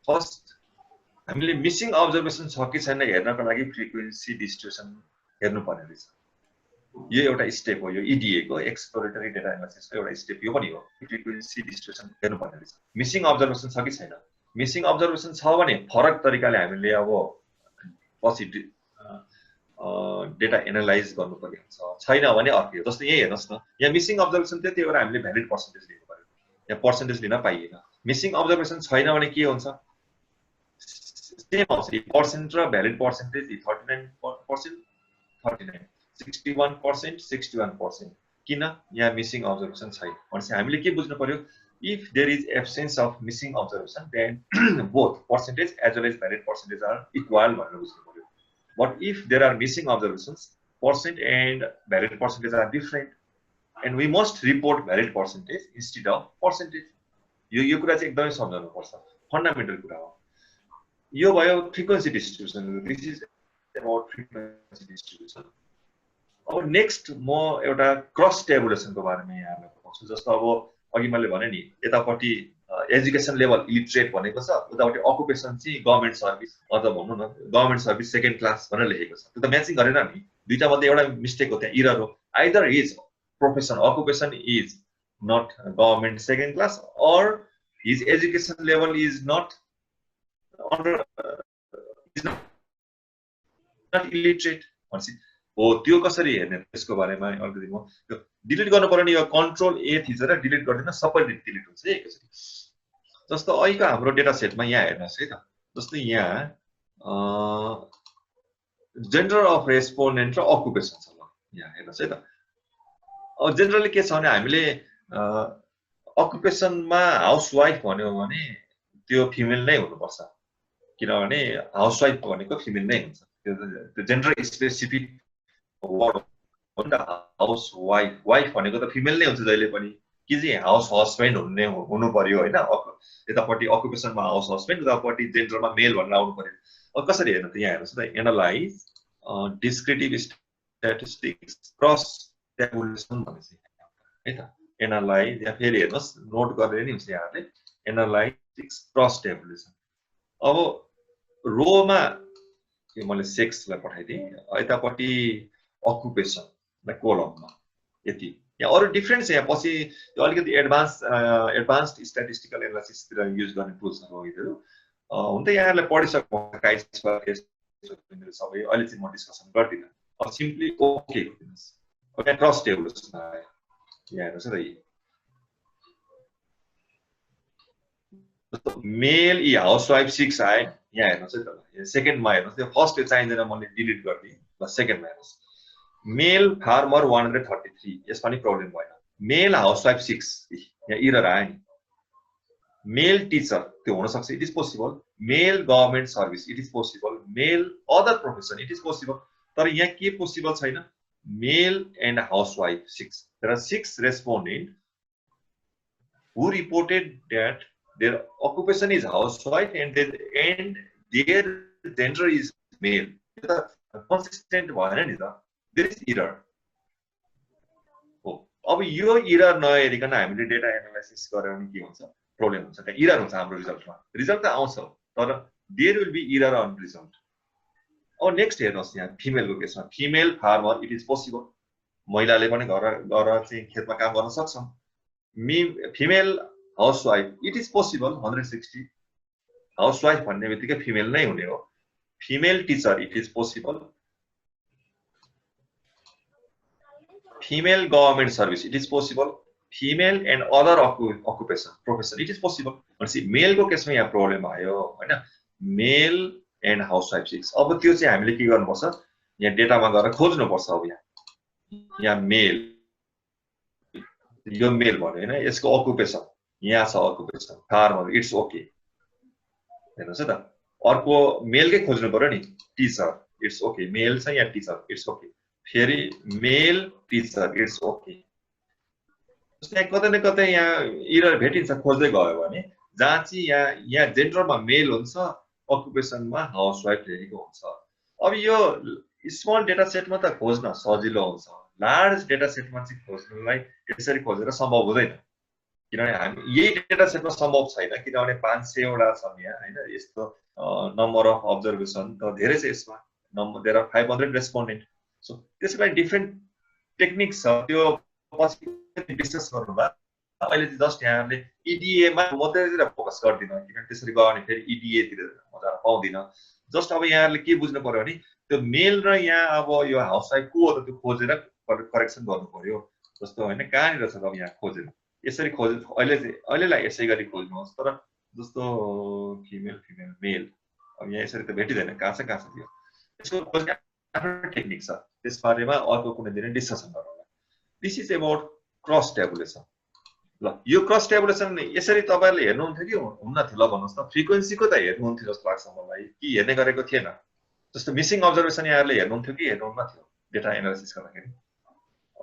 फर्स्ट हामीले मिसिङ अब्जर्भेसन छ कि छैन हेर्नको लागि फ्रिक्वेन्सी डिस्ट्रिब्युसन हेर्नु पर्ने रहेछ यो एउटा स्टेप हो यो EDA को एक्सप्लोरेटरी डेटा एनालिसिसको एउटा स्टेप यो पनि हो फ्रिक्वेन्सी डिस्ट्रिब्युसन हेर्नु पर्ने रहेछ मिसिङ अब्जर्भेसन छ कि छैन मिसिङ अब्जर्भेसन छ भने फरक तरिकाले हामीले अब पछि डेटा एनालाइज गर्नुपर्ने हुन्छ छैन भने अर्कै हो जस्तो यही हेर्नुहोस् न यहाँ मिसिङ अब्जर्भेसन त्यही भएर हामीले भ्यालिड पर्सेन्टेज लिनु पर्यो यहाँ पर्सेन्टेज लिन पाइएन मिसिङ अब्जर्भेसन छैन भने के हुन्छ सेम आउँछ पर्सेन्ट र भ्यालिड पर्सेन्टेज 39% 39 61% 61% किन यहाँ मिसिङ अब्जर्भेसन छैन भनेपछि हामीले के बुझ्नु पर्यो if there is absence of missing observation then both percentage as well as valid percentage are equal भनेर बुझ्नु पर्यो but if there are missing observations percent and valid percentage are different and we must report valid percentage instead of percentage यो कुरा चाहिँ एकदमै सम्झाउनु पर्छ fundamental कुरा हो यो भयो frequency distribution this is about frequency distribution अब नेक्स्ट म एउटा क्रस टेबुलेसनको बारेमा यहाँहरुलाई बताउँछु जस्तो अब अघि मैले भने नि यतापट्टि एजुकेसन लेभल इलिटरेट भनेको छ उतापट्टि अकुपेसन चाहिँ गभर्नमेन्ट सर्भिस अझ भन्नु न गभर्नमेन्ट सर्भिस सेकेन्ड क्लास भनेर लेखेको छ त्यो त म्याचिङ गरेन नि दुईटा मध्ये एउटा मिस्टेक हो त्यहाँ इरर हो either is profession occupation is not government second class or his education level is not under is not illiterate हो त्यो कसरी हेर्ने त्यसको बारेमा अलिकति म डिलिट गर्नु पर्यो नि यो कन्ट्रोल ए थिचेर डिलिट गर्दिन सबै डिलिट हुन्छ एकैचोटी जस्तो अहिलेको हाम्रो डेटा सेटमा यहाँ हेर्नुहोस् है त जस्तो यहाँ जेन्डर अफ रेस्पोन्डेन्ट र अकुपेसन छ ल यहाँ हेर्नुहोस् है त अब जेनरली के छ भने हामीले अकुपेसनमा हाउसवाइफ भन्यो भने त्यो फिमेल नै हुनुपर्छ किनभने हाउसवाइफ भनेको फिमेल नै हुन्छ त्यो जेन्डर स्पेसिफिक वर्ड हो नि त हाउसवाइफ वाइफ भनेको त फिमेल नै हुन्छ जहिले पनि कि चाहिँ हाउस हस्बेन्ड हुनु पर्यो हैन यतापट्टि अकुपेसनमा हाउस हस्बेन्ड उतापट्टि जेन्डरमा मेल भनेर आउनु पर्यो अब कसरी हेर्नु त यहाँ हेर्नुस् त एनालाइज डिस्क्रिटिभ स्ट्याटिस्टिक्स क्रस टेबुलेसन भनेपछि है त एनालाइज या फेरि हेर्नुस् नोट गरेर नि हुन्छ यहाँले एनालाइज क्रस टेबुलेसन अब रोमा यो मैले सेक्सलाई पठाइदिएँ यतापट्टि अकुपेसन कोलममा यति यहाँ अरु डिफरेन्ट छ यहाँ पछि यो अलिकति एडभान्स्ड स्ट्याटिस्टिकल एनालाइसिसतिर युज गर्ने टुल्सहरु हो यिनीहरु हुन त यहाँहरुले पढिसक्नु काइस्पर सबै अहिले चाहिँ म डिस्कसन गर्दिन अब सिम्पली ओके दिनुस् ओके क्रस टेबुलेसन आयो यहाँ हेर्नुस् है मेल इ हाउसवाइफ 6 आयो यहाँ हेर्नुस् है त सेकेन्डमा हेर्नुस् त्यो फर्स्ट यो चाहिँदैन मैले डिलिट गर्दिए ल सेकेन्डमा हेर्नुस् मेल फार्मर 133 यसमा नि प्रब्लम भएन मेल हाउसवाइफ 6 यहाँ एरर आयो नि मेल टिचर त्यो हुन सक्छ it is possible male government service it is possible male other profession it is possible तर यहाँ के पोसिबल छैन male and housewife 6 there are 6 respondents who reported that their occupation is housewife and their gender is male consistent भएन नि त there is error हो अब यो एरर नहेरिकन हामीले डेटा एनालाइसिस गर्यो भने के हुन्छ प्रब्लम हुन्छ त्यहाँ एरर हुन्छ हाम्रो रिजल्टमा रिजल्ट त आउँछ तर there will be error on result अब नेक्स्ट हेर्नुस् यहाँ फिमेलको केसमा female farmer it is possible महिलाले पनि घर चाहिँ खेतमा काम गर्न सक्छन् female housewife it is possible 160 housewife भन्ने बित्तिकै फिमेल नै हुने हो female teacher it is possible female government service it is possible female and other occupation profession it is possible भनेपछि मेलको केसमा यहाँ प्रब्लम आयो हैन मेल एन्ड हाउसवाइफ 6 अब त्यो चाहिँ हामीले के गर्नुपर्छ यहाँ डेटामा गएर खोज्नुपर्छ अब यहाँ मेल यो मेल भन्यो हैन यसको अकुपेसन यहाँ छ अकुपेसन फार्मर इट्स ओके हेर्नुस् है त अर्को मेलकै खोज्नु पर्यो नि टिचर इट्स ओके मेल छ यहाँ टिचर इट्स ओके फेरि मेल टिचर इट्स ओके त्यहाँ कतै न कतै यहाँ एरर भेटिन्छ खोज्दै गयो भने जहाँ चाहिँ यहाँ जेन्डरमा मेल हुन्छ अकुपेसनमा हाउसवाइफ लेखेको हुन्छ। अब यो स्मल डेटा सेटमा त खोज्न सजिलो हुन्छ, लार्ज डेटा सेटमा चाहिँ खोज्नलाई यसरी खोजेर सम्भव हुँदैन, किनभने हामी यही डेटा सेटमा सम्भव छैन, किनभने 500 वटा छन् यहाँ हैन। यस्तो नम्बर अफ अब्जर्भेसन त धेरै छ यसमा, number there are 500 respondent. So त्यसको लागि डिफ्रेन्ट टेक्निक्स छ, त्यो पछि डिस्कस गर्नुला। अहिले चाहिँ जस्ट यहाँले इडिएमा म त्यतिर फोकस गर्दिनँ, किनभने त्यसरी गयो भने फेरि इडिएतिर म जान पाउँदिनँ। जस्ट अब यहाँले के बुझ्नु पर्यो भने त्यो मेल र यहाँ अब यो हाउसवाइफ को हो त त्यो खोजेर करेक्सन गर्नु पर्यो। जस्तो होइन कहाँनिर छ अब यहाँ खोजेर यसरी खोजे अहिलेलाई यसै गरी खोज्नुहोस्, तर जस्तो फिमेल फिमेल मेल अब यहाँ यसरी त भेटिँदैन, कहाँ छ त्यो। यसको खोज्ने आफ्नो टेक्निक छ, त्यसबारेमा अर्को कुनै दिन डिस्कसन गरौँला। This is about cross tabulation. ल यो क्रस ट्याबुलेसन यसरी तपाईँहरूले हेर्नुहुन्थ्यो कि हुन्न थियो? ल भन्नुहोस् त, फ्रिक्वेन्सीको त हेर्नुहुन्थ्यो जस्तो लाग्छ मलाई, कि हेर्ने गरेको थिएन? जस्तो मिसिङ अब्जर्भेसन यहाँहरूले हेर्नुहुन्थ्यो कि हेर्नुहुन्न थियो डेटा एनालाइसिस गर्दाखेरि?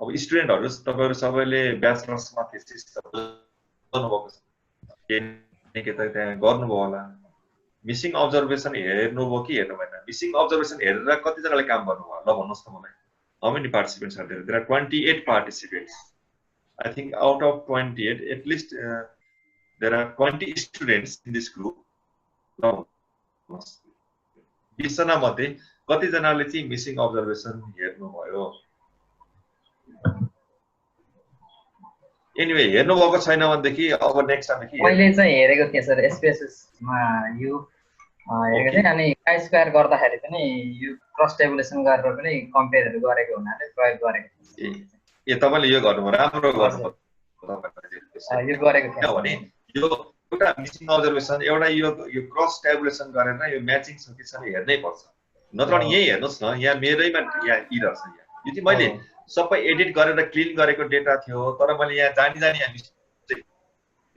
अब स्टुडेन्टहरू तपाईँहरू सबैले ब्याचलर्समा थेसिस गर्नुभएको छ, के त त्यहाँ गर्नुभयो होला। मिसिङ अब्जर्भेसन हेर्नुभयो कि हेर्नु भएन? मिसिङ अब्जर्भेसन हेरेर कतिजनाले काम गर्नुभयो ल भन्नुहोस् त मलाई? How many participants are there? There are 28 participants. I think out of 28, at least there are 20 students in this group. 20 जना मध्ये कति जनाले चाहिँ मिसिङ अब्जर्भेसन हेर्नुभयो? एनीवे हेर्नु भएको छैन भनेदेखि अब नेक्स्ट टाइमदेखि मैले चाहिँ हेरेको थिएँ सर, एसपीएसएस मा यो हेरेको थिएँ। अनि काई स्क्वायर गर्दाखेरि पनि यो क्रस टेबुलेसन गरेर पनि कम्पेयरहरु गरेको हुनाले प्रयोग गरेको थिएँ। ए तपाईले यो गर्नुभयो, राम्रो गर्नुभयो तपाईले। यो गरेको थिएँ भने यो एउटा मिसिङ अब्जर्भेसन एउटा यो क्रस ट्याबुलेसन गरेर यो म्याचिङ छ कि छैन हेर्नै पर्छ। नत्र भने यही हेर्नुस् न, यहाँ मेरैमा यहाँ इरर छ। यहाँ यो चाहिँ मैले सबै एडिट गरेर क्लिन गरेको डेटा थियो, तर मैले यहाँ जानी यहाँ मिस्टेक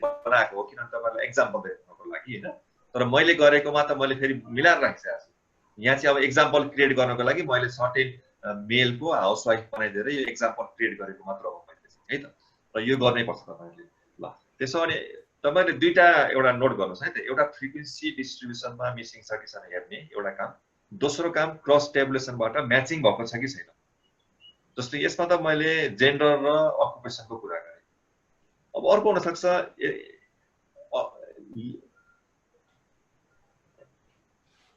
बनाएको हो, किनभने तपाईलाई एक्जाम्पल देखाउनको लागि हैन। तर मैले गरेकोमा त मैले फेरि मिलाएर राखेको छु। यहाँ चाहिँ अब एक्जाम्पल क्रिएट गर्नको लागि मैले सर्टेन मेलको हाउसवाइफ बनाइदिएर यो एक्जाम्पल क्रिएट गरेको मात्र हो मैले है त। र यो गर्नै पर्छ तपाईले। ल त्यसो भने तपाईले दुईटा एउटा नोट गर्नुस् है त। एउटा फ्रिक्वेन्सी डिस्ट्रिब्युसनमा मिसिङ छ कि छैन हेर्ने एउटा काम, दोस्रो काम क्रस टेबुलेसनबाट म्याचिङ भएको छ कि छैन। जस्तो यसमा त मैले जेन्डर र अकुपेसनको कुरा गरे। अब अर्को हुन सक्छ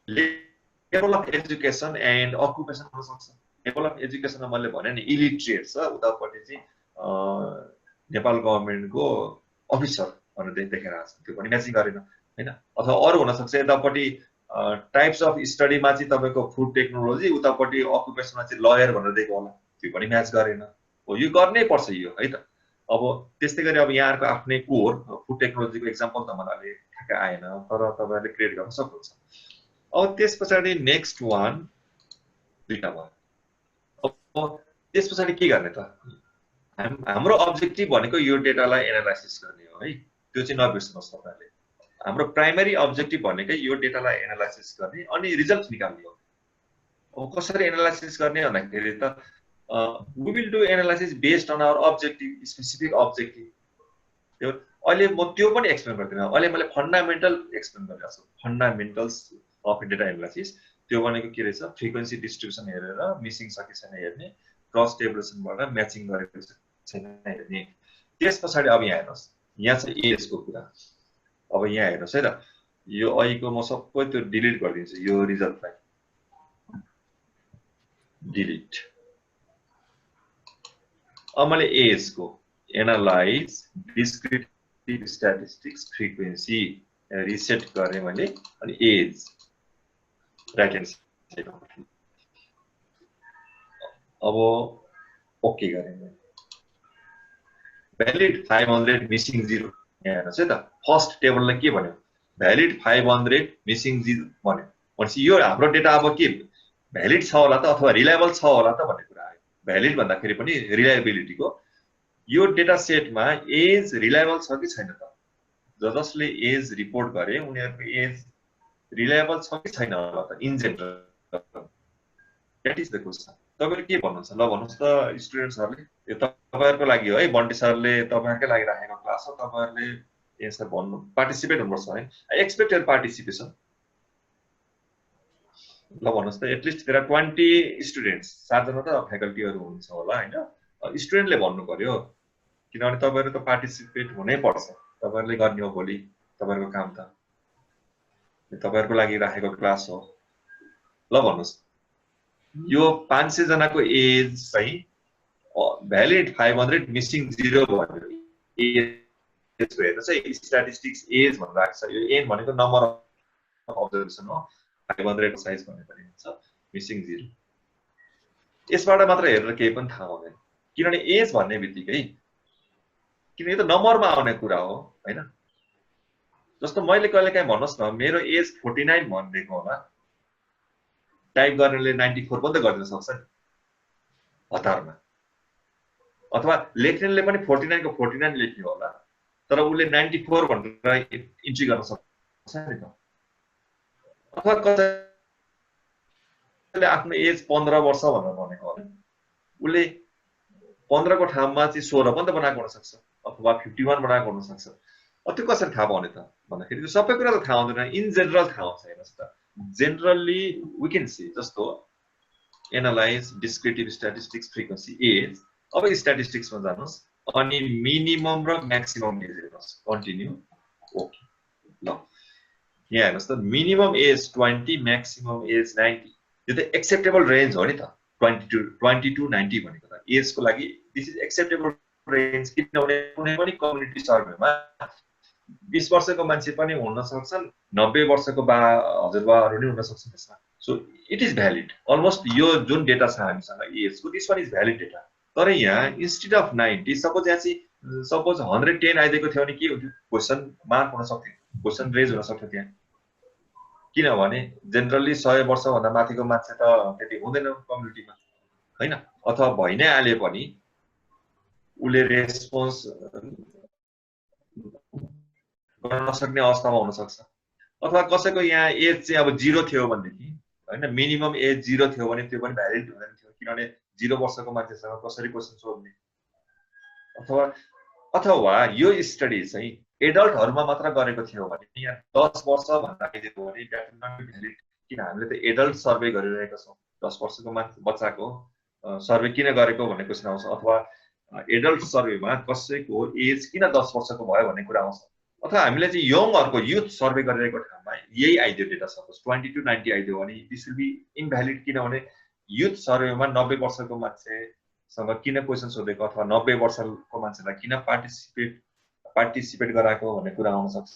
level of education and occupation हुन सक्छ। लेभल अफ एजुकेसनमा मैले भने नि इलिटरेट छ, उतापट्टि चाहिँ नेपाल गभर्नमेन्टको अफिसर भनेर देखेर आछ, त्यो पनि म्याचिङ गरेन हैन। अथवा अरु हुन सक्छ यतापट्टि टाइप्स अफ स्टडीमा चाहिँ तपाईको फुड टेक्नोलोजी, उतापट्टि अकुपेसनमा चाहिँ लयर भनेर दिएको होला, त्यो पनि म्याच गरेन। हो यो गर्नै पर्छ यो है त। अब त्यस्तै गरी अब यहाँहरुको आफ्नै कोर फुड टेक्नोलोजीको एक्जाम्पल त मलाई ठ्याक्कै आएन, तर तपाईहरुले क्रिएट गर्न सक्नुहुन्छ। अब त्यसपछि नेक्स्ट वान दुईटा भयो। अब त्यसपछि के गर्ने त? हाम्रो अब्जेक्टिभ भनेको यो डेटालाई एनालाइसिस गर्ने हो है, त्यो चाहिँ नबिर्सनुहोस् तपाईहरुले। हाम्रो प्राइमरी अब्जेक्टिभ भनेकै यो डेटालाई एनालाइसिस गर्ने अनि रिजल्ट निकाल्ने हो। अब कसरी एनालाइसिस गर्ने भन्दाखेरि त we will do analysis based on our objective, specific objective. त्यो अहिले म त्यो पनि एक्सप्लेन गर्दिन, अहिले मैले फन्डामेन्टल एक्सप्लेन गरिरहेको छु। फन्डामेन्टल्स अफ डेटा एनालाइसिस त्यो भनेको के रहेछ? फ्रिक्वेन्सी डिस्ट्रिब्युसन हेरेर मिसिङ छ कि छैन हेर्ने, क्रस टेबुलेसनबाट म्याचिङ गरेको छैन हेर्ने। त्यसपछि अब यहाँ हेर्नुस्, यहाँ चाहिँ एज को कुरा। अब यहाँ हेर्नुस् है त, यो अहिलेको म सबै त्यो डिलिट गरिदिन्छु, यो रिजल्टलाई डिलिट। अब मैले एज को analyse descriptive statistics frequency reset गरेँ मैले, अनि एज राइट ह्यान्ड साइड। अब ओके गरेँ मैले। भ्यालिड 500 मिसिङ 0 यहाँ हेर्नुस् है त। फर्स्ट टेबलले के भन्यो? भ्यालिड 500 मिसिङ 0 भन्यो। भनेपछि यो हाम्रो डेटा अब के भ्यालिड छ होला त अथवा रिलायबल छ होला त भन्ने कुरा आयो। भ्यालिड भन्दाखेरि पनि रिलायबिलिटीको यो डेटा सेटमा एज रिलायबल छ कि छैन त? जसले एज रिपोर्ट गरे उनीहरुको एज रिलायबल छ कि छैन होला त in general? That is the question. तपाईले के भन्नुहुन्छ? ल भन्नुस् त स्टुडेन्ट्सहरुले। यो तपाईहरुको लागि हो है, बन्टी सरले तपाईहरुकै लागि राखेको क्लास हो। तपाईहरुले एन्सर भन्नु, पार्टिसिपेट हुनुपर्छ है। I expect your participation. ल भन्नुहोस् त एटलिस्ट देयर आर 20 स्टुडेन्ट्स, 7 जना त फ्याकल्टीहरू हुन्छ होला हैन, स्टुडेन्टले भन्नु पर्यो किनभने तपाईहरु त पार्टिसिपेट हुनै पर्छ, तपाईहरुले गर्ने हो भोलि तपाईहरुको काम त, तपाईहरुको लागि राखेको क्लास हो। ल भन्नुहोस् यो 500 जनाको एज चाहिँ भ्यालिड 500 मिसिङ 0 भन्यो, एज हेर्नु चाहिँ स्ट्याटिस्टिक्स एज भनेर राख्छ, यो एन भनेको नम्बर अफ अब्जर्भेसन हो, 500 साइज भन्ने पनि हुन्छ, मिसिङ 0। यसबाट मात्र हेरेर केही पनि थाहा हुँदैन, किनभने एज भन्ने बित्तिकै किन यो त नम्बरमा आउने कुरा हो हैन। जस्तो मैले कहिलेकाहीँ भन्नुहोस् न मेरो एज 49 भनिदिएको होला, टाइप गर्नेले 94 पनि त गरिदिन सक्छ नि हतारमा, अथवा लेख्नेले पनि 49 को 49 लेख्यो होला तर उसले 94 भनेर इन्ट्री गर्न सक्छ नि त। अथवा कसैले आफ्नो एज 15 वर्ष भनेर भनेको होला, उसले 15 को ठाउँमा चाहिँ 16 पनि त बनाएको हुन सक्छ, अथवा 51 बनाएको हुन सक्छ। त्यो कसरी थाहा पाउने त भन्दाखेरि त्यो सबै कुरा त थाहा हुँदैन, इन जेनरल थाहा हुन्छ। हेर्नुहोस् त जेनरली वी क्यान सी, जस्तो analyse descriptive statistics frequency age. अब स्ट्याटिस्टिक्समा जानुहोस् अनि मिनिमम र म्याक्सिमम एज हेर्नुहोस्, कन्टिन्यू ओके। ल यहाँ हेर्नुहोस् त मिनिमम एज 20, म्याक्सिमम एज 90, यो त एक्सेप्टेबल रेन्ज हो नि त। 20 to 90 भनेको त एजको लागि दिस इज एक्सेप्टेबल रेन्ज, किनभने कुनै पनि कम्युनिटी सर्भेमा 20 वर्षको मान्छे पनि हुन सक्छन्, 90 वर्षको हजुरबाहरू नि हुन सक्छन् त्यसमा। So it is valid almost, यो जुन डेटा छ हामीसँग एजको this one is valid data. तर यहाँ इन्स्टेड अफ 90 सपोज यहाँ चाहिँ सपोज 110 आइदिएको थियो भने के हुन्थ्यो, क्वेसन मार्क हुन सक्थ्यो, क्वेसन रेज हुन सक्थ्यो त्यहाँ, किनभने जेनरली 100 वर्षभन्दा माथिको मान्छे त त्यति हुँदैन कम्युनिटीमा हैन, अथवा भइ नै हाले पनि उसले रेस्पोन्स गर्न नसक्ने अवस्थामा हुन सक्छ। अथवा कसैको यहाँ एज चाहिँ अब 0 थियो भनेदेखि हैन, मिनिमम एज 0 थियो भने त्यो पनि भ्यालिड हुँदैन थियो, किनभने 0 वर्षको मान्छेसँग कसरी क्वेसन सोध्ने। अथवा यो स्टडी चाहिँ एडल्टहरुमा मात्र गरेको थियो भने यहाँ 10 वर्ष भन्दा आइदिएको भने that will not be valid, किन हामीले त एडल्ट सर्वे गरिरहेका छौँ। 10 वर्षको बच्चाको सर्वे किन गरेको भन्ने क्वेसन आउँछ, अथवा एडल्ट सर्वेमा कसैको एज किन 10 वर्षको भयो भन्ने कुरा आउँछ। अथवा हामीले चाहिँ यङहरुको युथ सर्वे गरिरहेको ठाउँमा यही आइदियो डेटा, सपोज 20 to 90 आइदियो भने दिस विल बी इनभ्यालिड, किनभने युथ सर्वेमा 90 वर्षको मान्छेसँग किन क्वेसन सोधेको, अथवा 90 वर्षको मान्छेलाई किन पार्टिसिपेट गराएको भन्ने कुरा आउन सक्छ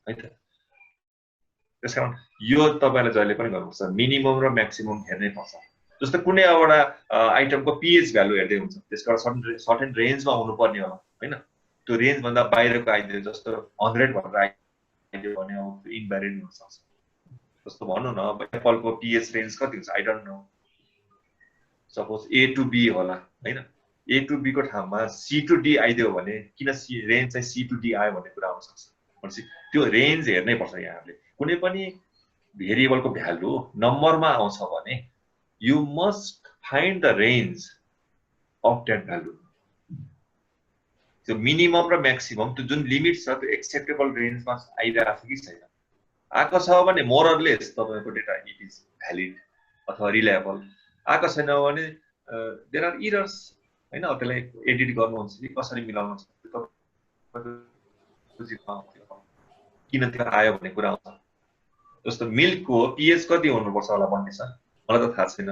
है त। त्यसकारण यो तपाईले जहिले पनि गर्नुपर्छ, मिनिमम र म्याक्सिमम हेर्नै पर्छ। जस्तो कुनै एउटा आइटमको पीएच भ्यालु हेर्दै हुन्छ, त्यसको सर्टेन रेन्जमा हुनुपर्ने होला हैन, त्यो रेन्ज भन्दा बाहिरको आइदियो, जस्तो 100 भनेर आइदियो भने अब इनभ्यालिड हुन सक्छ। जस्तो भन्नु न एप्पलको पीएच रेन्ज कति हुन्छ, I don't know, suppose A to B होला हैन, A to B को ठाउँमा C to D आइदियो भने किन रेन्ज चाहिँ C to D आयो भन्ने कुरा आउन सक्छ। भनेपछि त्यो रेन्ज हेर्नै पर्छ। यहाँले कुनै पनि भेरिएबलको भ्यालु नम्बरमा आउँछ भने you must find the range of that value. त्यो मिनिमम र म्याक्सिमम त्यो जुन लिमिट छ त्यो एक्सेप्टेबल रेन्जमा आइरहेको छ कि छैन, आएको छ भने मोर अर लेस तपाईको डेटा इट इज भ्यालिड अथवा रिलायबल, आएको छैन भने देयर आर इरर्स हैन, त्यसलाई एडिट गर्नुहुन्छ कि कसरी मिलाउनुहुन्छ किन त्यो आयो भन्ने कुरा आउँछ। जस्तो मिल्कको पीएच कति हुनुपर्छ होला भन्ने छ, मलाई त थाहा छैन।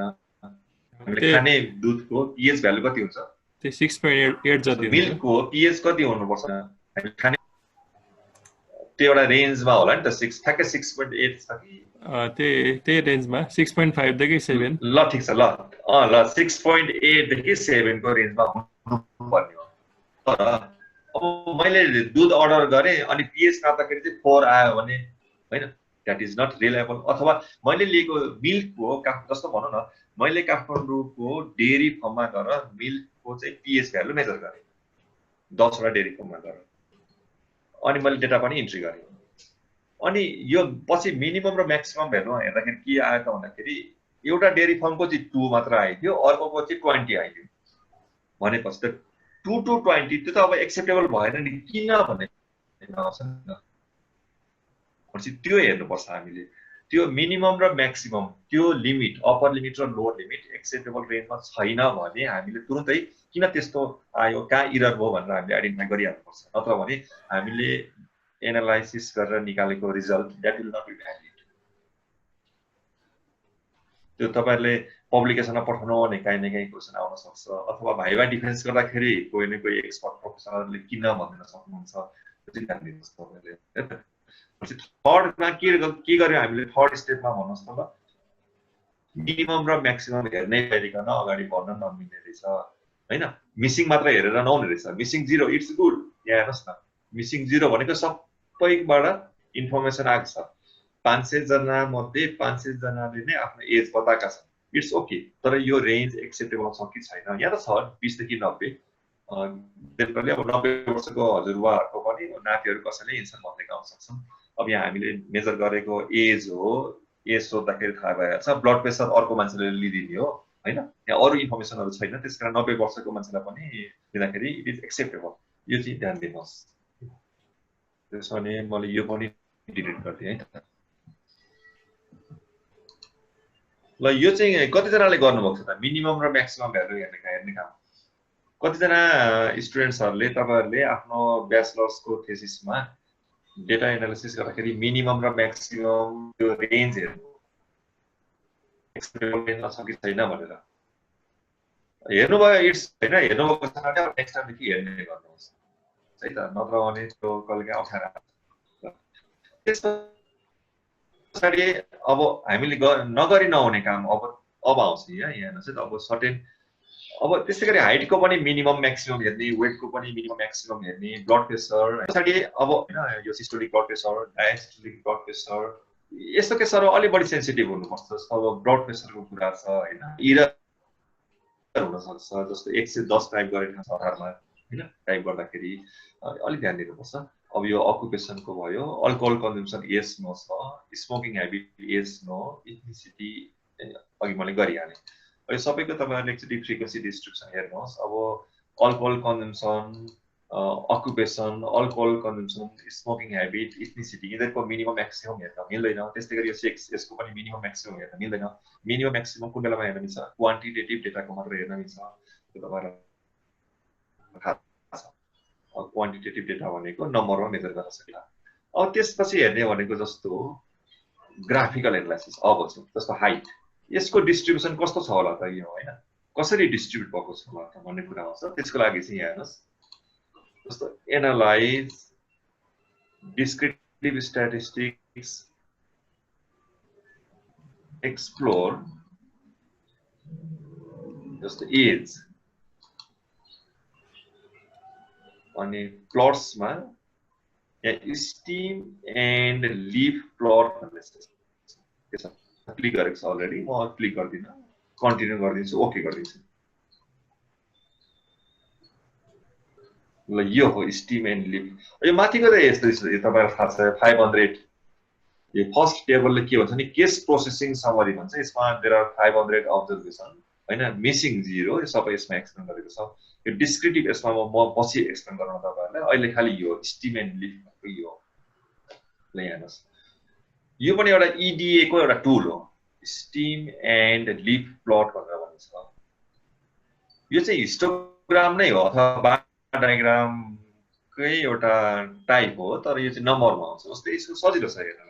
हामीले खाने दुधको पीएच भ्यालु कति हुन्छ, त्यो 6.8 जति हुन्छ। मिल्कको पीएच कति हुनुपर्छ हामीले खाने, त्यो एउटा रेन्जमा होला नि त, 6 ठ्याक्कै 6.8 छ कि त्यही रेन्जमा 6.5 देखि 7। ल ठीक छ, ल 6.8 देखि 7 को रेन्जमा हुनुपर्ने हो। तर अब मैले दुध अर्डर गरे अनि पीएच नाप्दाखेरि चाहिँ 4 आयो भने हैन, द्याट इज नट रिलायबल। अथवा मैले लिएको मिल्कको जस्तो भनौँ न, मैले काठमाडौँको डेयरी फर्ममा गएर मिल्कको चाहिँ पीएच भ्यालु मेजर गरेँ 10 वटा डेयरी फर्ममा गएर, अनि मैले डेटा पनि इन्ट्री गरेँ। अनि यो पछि मिनिमम र म्याक्सिमम भ्यालु हेर्दाखेरि के आयो त भन्दाखेरि एउटा डेयरी फर्मको चाहिँ 2 मात्र आइदियो, अर्कोको चाहिँ 20 आइदियो। भनेपछि त 2 to 20 त्यो त अब एक्सेप्टेबल भएन नि, किन भन्ने आउँछ नि त। भनेपछि त्यो हेर्नुपर्छ हामीले, त्यो मिनिमम र म्याक्सिमम त्यो लिमिट अप्पर लिमिट र लोअर लिमिट एक्सेप्टेबल रेन्जमा छैन भने हामीले तुरुन्तै किन त्यस्तो आयो कहाँ इरर भयो भनेर हामीले आइडेन्टिफाई गरिहाल्नुपर्छ नत्र भने हामीले एनालाइसिस गरेर निकालेको result that will not be valid त्यो तपाईहरुले पब्लिकेसनमा पठाउनु भने काहीँ न काहीँ क्वेसन आउन सक्छ अथवा भाइभा डिफेन्स गर्दाखेरि कोही न कोही एक्सपर्ट प्रोफेसनलले किन भन्न सक्नुहुन्छ त्यो चाहिँ ध्यान दिनुहोस् तपाईहरुले थर्डमा के गर्यो हामीले थर्ड स्टेपमा भन्नुहोस् त ल मिनिमम र म्याक्सिमम हेर्नै गरिकन अगाडि बढ्न नमिल्ने रहेछ हैन मिसिङ मात्र हेरेर नहुने रहेछ मिसिङ 0 इट्स गुड यहाँ हेर्नुस् न मिसिङ 0 भनेको सबैबाट इन्फर्मेसन आएको छ 500 जना मध्ये 500 जनाले नै आफ्नो एज बताएका छन् इट्स ओके तर यो रेन्ज एक्सेप्टेबल छ कि छैन यहाँ त छ 20 देखि 90 त्यसले अब 90 वर्षको हजुरबाहरुको पनि नातिहरु कसैले एन्सर भन्दै गाउन सक्छन् अब यहाँ हामीले मेजर गरेको एज हो एज सोध्दाखेरि थाहा भइहाल्छ ब्लड प्रेसर अर्को मान्छेले लिदिने हो हैन यहाँ अरु इन्फर्मेसनहरु छैन त्यसकारण 90 वर्षको मान्छेलाई पनि दिँदाखेरि इट इज एक्सेप्टेबल यो चाहिँ ध्यान दिनुहोस् त्यसैले मैले यो पनि डिलिट गर्दिए है त ल यो चाहिँ कति जनाले गर्नुभएको छ त मिनिमम र म्याक्सिमम भ्यालु हेर्ने काम कति जना स्टुडेन्ट्सहरुले तपाईहरुले आफ्नो ब्याचलर्सको थेसिसमा डेटा एनालिसिस गर्दाखेरि मिनिमम र म्याक्सिमम त्यो रेन्ज हेर्नु एक्सपेक्टेबल रेन्ज छ कि छैन भनेर हेर्नु भयो इट्स हैन हेर्नु भएको छ भने नेक्स्ट टाइम देखि हेर्ने गर्नुहोस् है त नत्र भने त्यो कहिलेकाहीँ अप्ठ्यारो त्यसपछि अब हामीले नगरी नहुने काम अब आउँछ यहाँ हेर्नुहोस् है त अब सर्टेन अब त्यसै गरी हाइटको पनि मिनिमम म्याक्सिमम हेर्ने वेटको पनि मिनिमम म्याक्सिमम हेर्ने ब्लड प्रेसर त्यसपछि अब हैन यो systolic blood pressure diastolic blood pressure यस्तो केसहरु अलि बढी सेन्सिटिभ हुनुपर्छ अब ब्लड प्रेसरको कुरा छ हैन इरर हुन सक्छ जस्तो 110 टाइप गरेको छ आधारमा हैन टाइप गर्दाखेरि अलि ध्यान दिनुपर्छ अब यो अकुपेसनको भयो अल्कोहल कन्जम्पसन यस नो छ स्मोकिङ ह्याबिट यस नो इथनिसिटी अघि मैले गरिहालेँ यो सबैको तपाईहरुले एकचोटी फ्रिक्वेन्सी डिस्ट्रिब्युसन हेर्नुहोस् अब alcohol consumption occupation alcohol consumption smoking habit ethnicity यिनीहरुको मिनिमम म्याक्सिमम हेर्न मिल्दैन त्यस्तै गरी यो सेक्स यसको पनि मिनिमम म्याक्सिमम हेर्न मिल्दैन मिनिमम म्याक्सिमम कुन बेलामा हेर्न मिल्छ क्वान्टिटेटिभ डेटाको मात्र हेर्न मिल्छ त्यो तपाईहरुलाई थाहा छ क्वान्टिटेटिभ डेटा भनेको नम्बरमा मेजर गर्न सकिन्छ अब त्यसपछि हेर्ने भनेको जस्तो ग्राफिकल एनालाइसिस अब जस्तो हाइट यसको डिस्ट्रिब्युसन कस्तो छ होला त यो हैन कसरी डिस्ट्रिब्युट भएको छ होला त भन्ने कुरा आउँछ त्यसको लागि चाहिँ यहाँ हेर्नुस् जस्तो एनालाइज डिस्क्रिप्टिभ स्ट्याटिस्टिक्स एक्सप्लोर जस्तो एज अनि प्लट्समा यहाँ स्टिम एन्ड लिफ प्लट भन्ने छ क्लिक गरेको छ अलरेडी म क्लिक गर्दिन कन्टिन्यू गर्दिन्छु ओके गर्दिन्छु ल यो हो स्टिम एन्ड लिफ यो माथिको त यस्तो तपाईहरुलाई थाहा छ 500 यो फर्स्ट टेबलले के भन्छ नि केस प्रोसेसिङ समरी भन्छ यसमा देयर आर 500 अब्जर्भेसन हैन मिसिङ 0 यो सबै यसमा एक्सप्लेन गरेको छ यो डिस्क्रिप्टिभ यसमा म पछि एक्सप्लेन गराउन तपाईहरुलाई अहिले खाली यो स्टिम एन्ड लिफ को यो ल हेर्नुस् यो पनि एउटा EDA को एउटा टुल हो स्टिम एन्ड लिफ प्लट भनेर भन्छ यो चाहिँ हिस्टोग्राम नै हो अथवा बार डायग्राम कै एउटा टाइप हो तर यो चाहिँ नम्बरमा आउँछ जस्तै यसको सजिलो छ हेर्न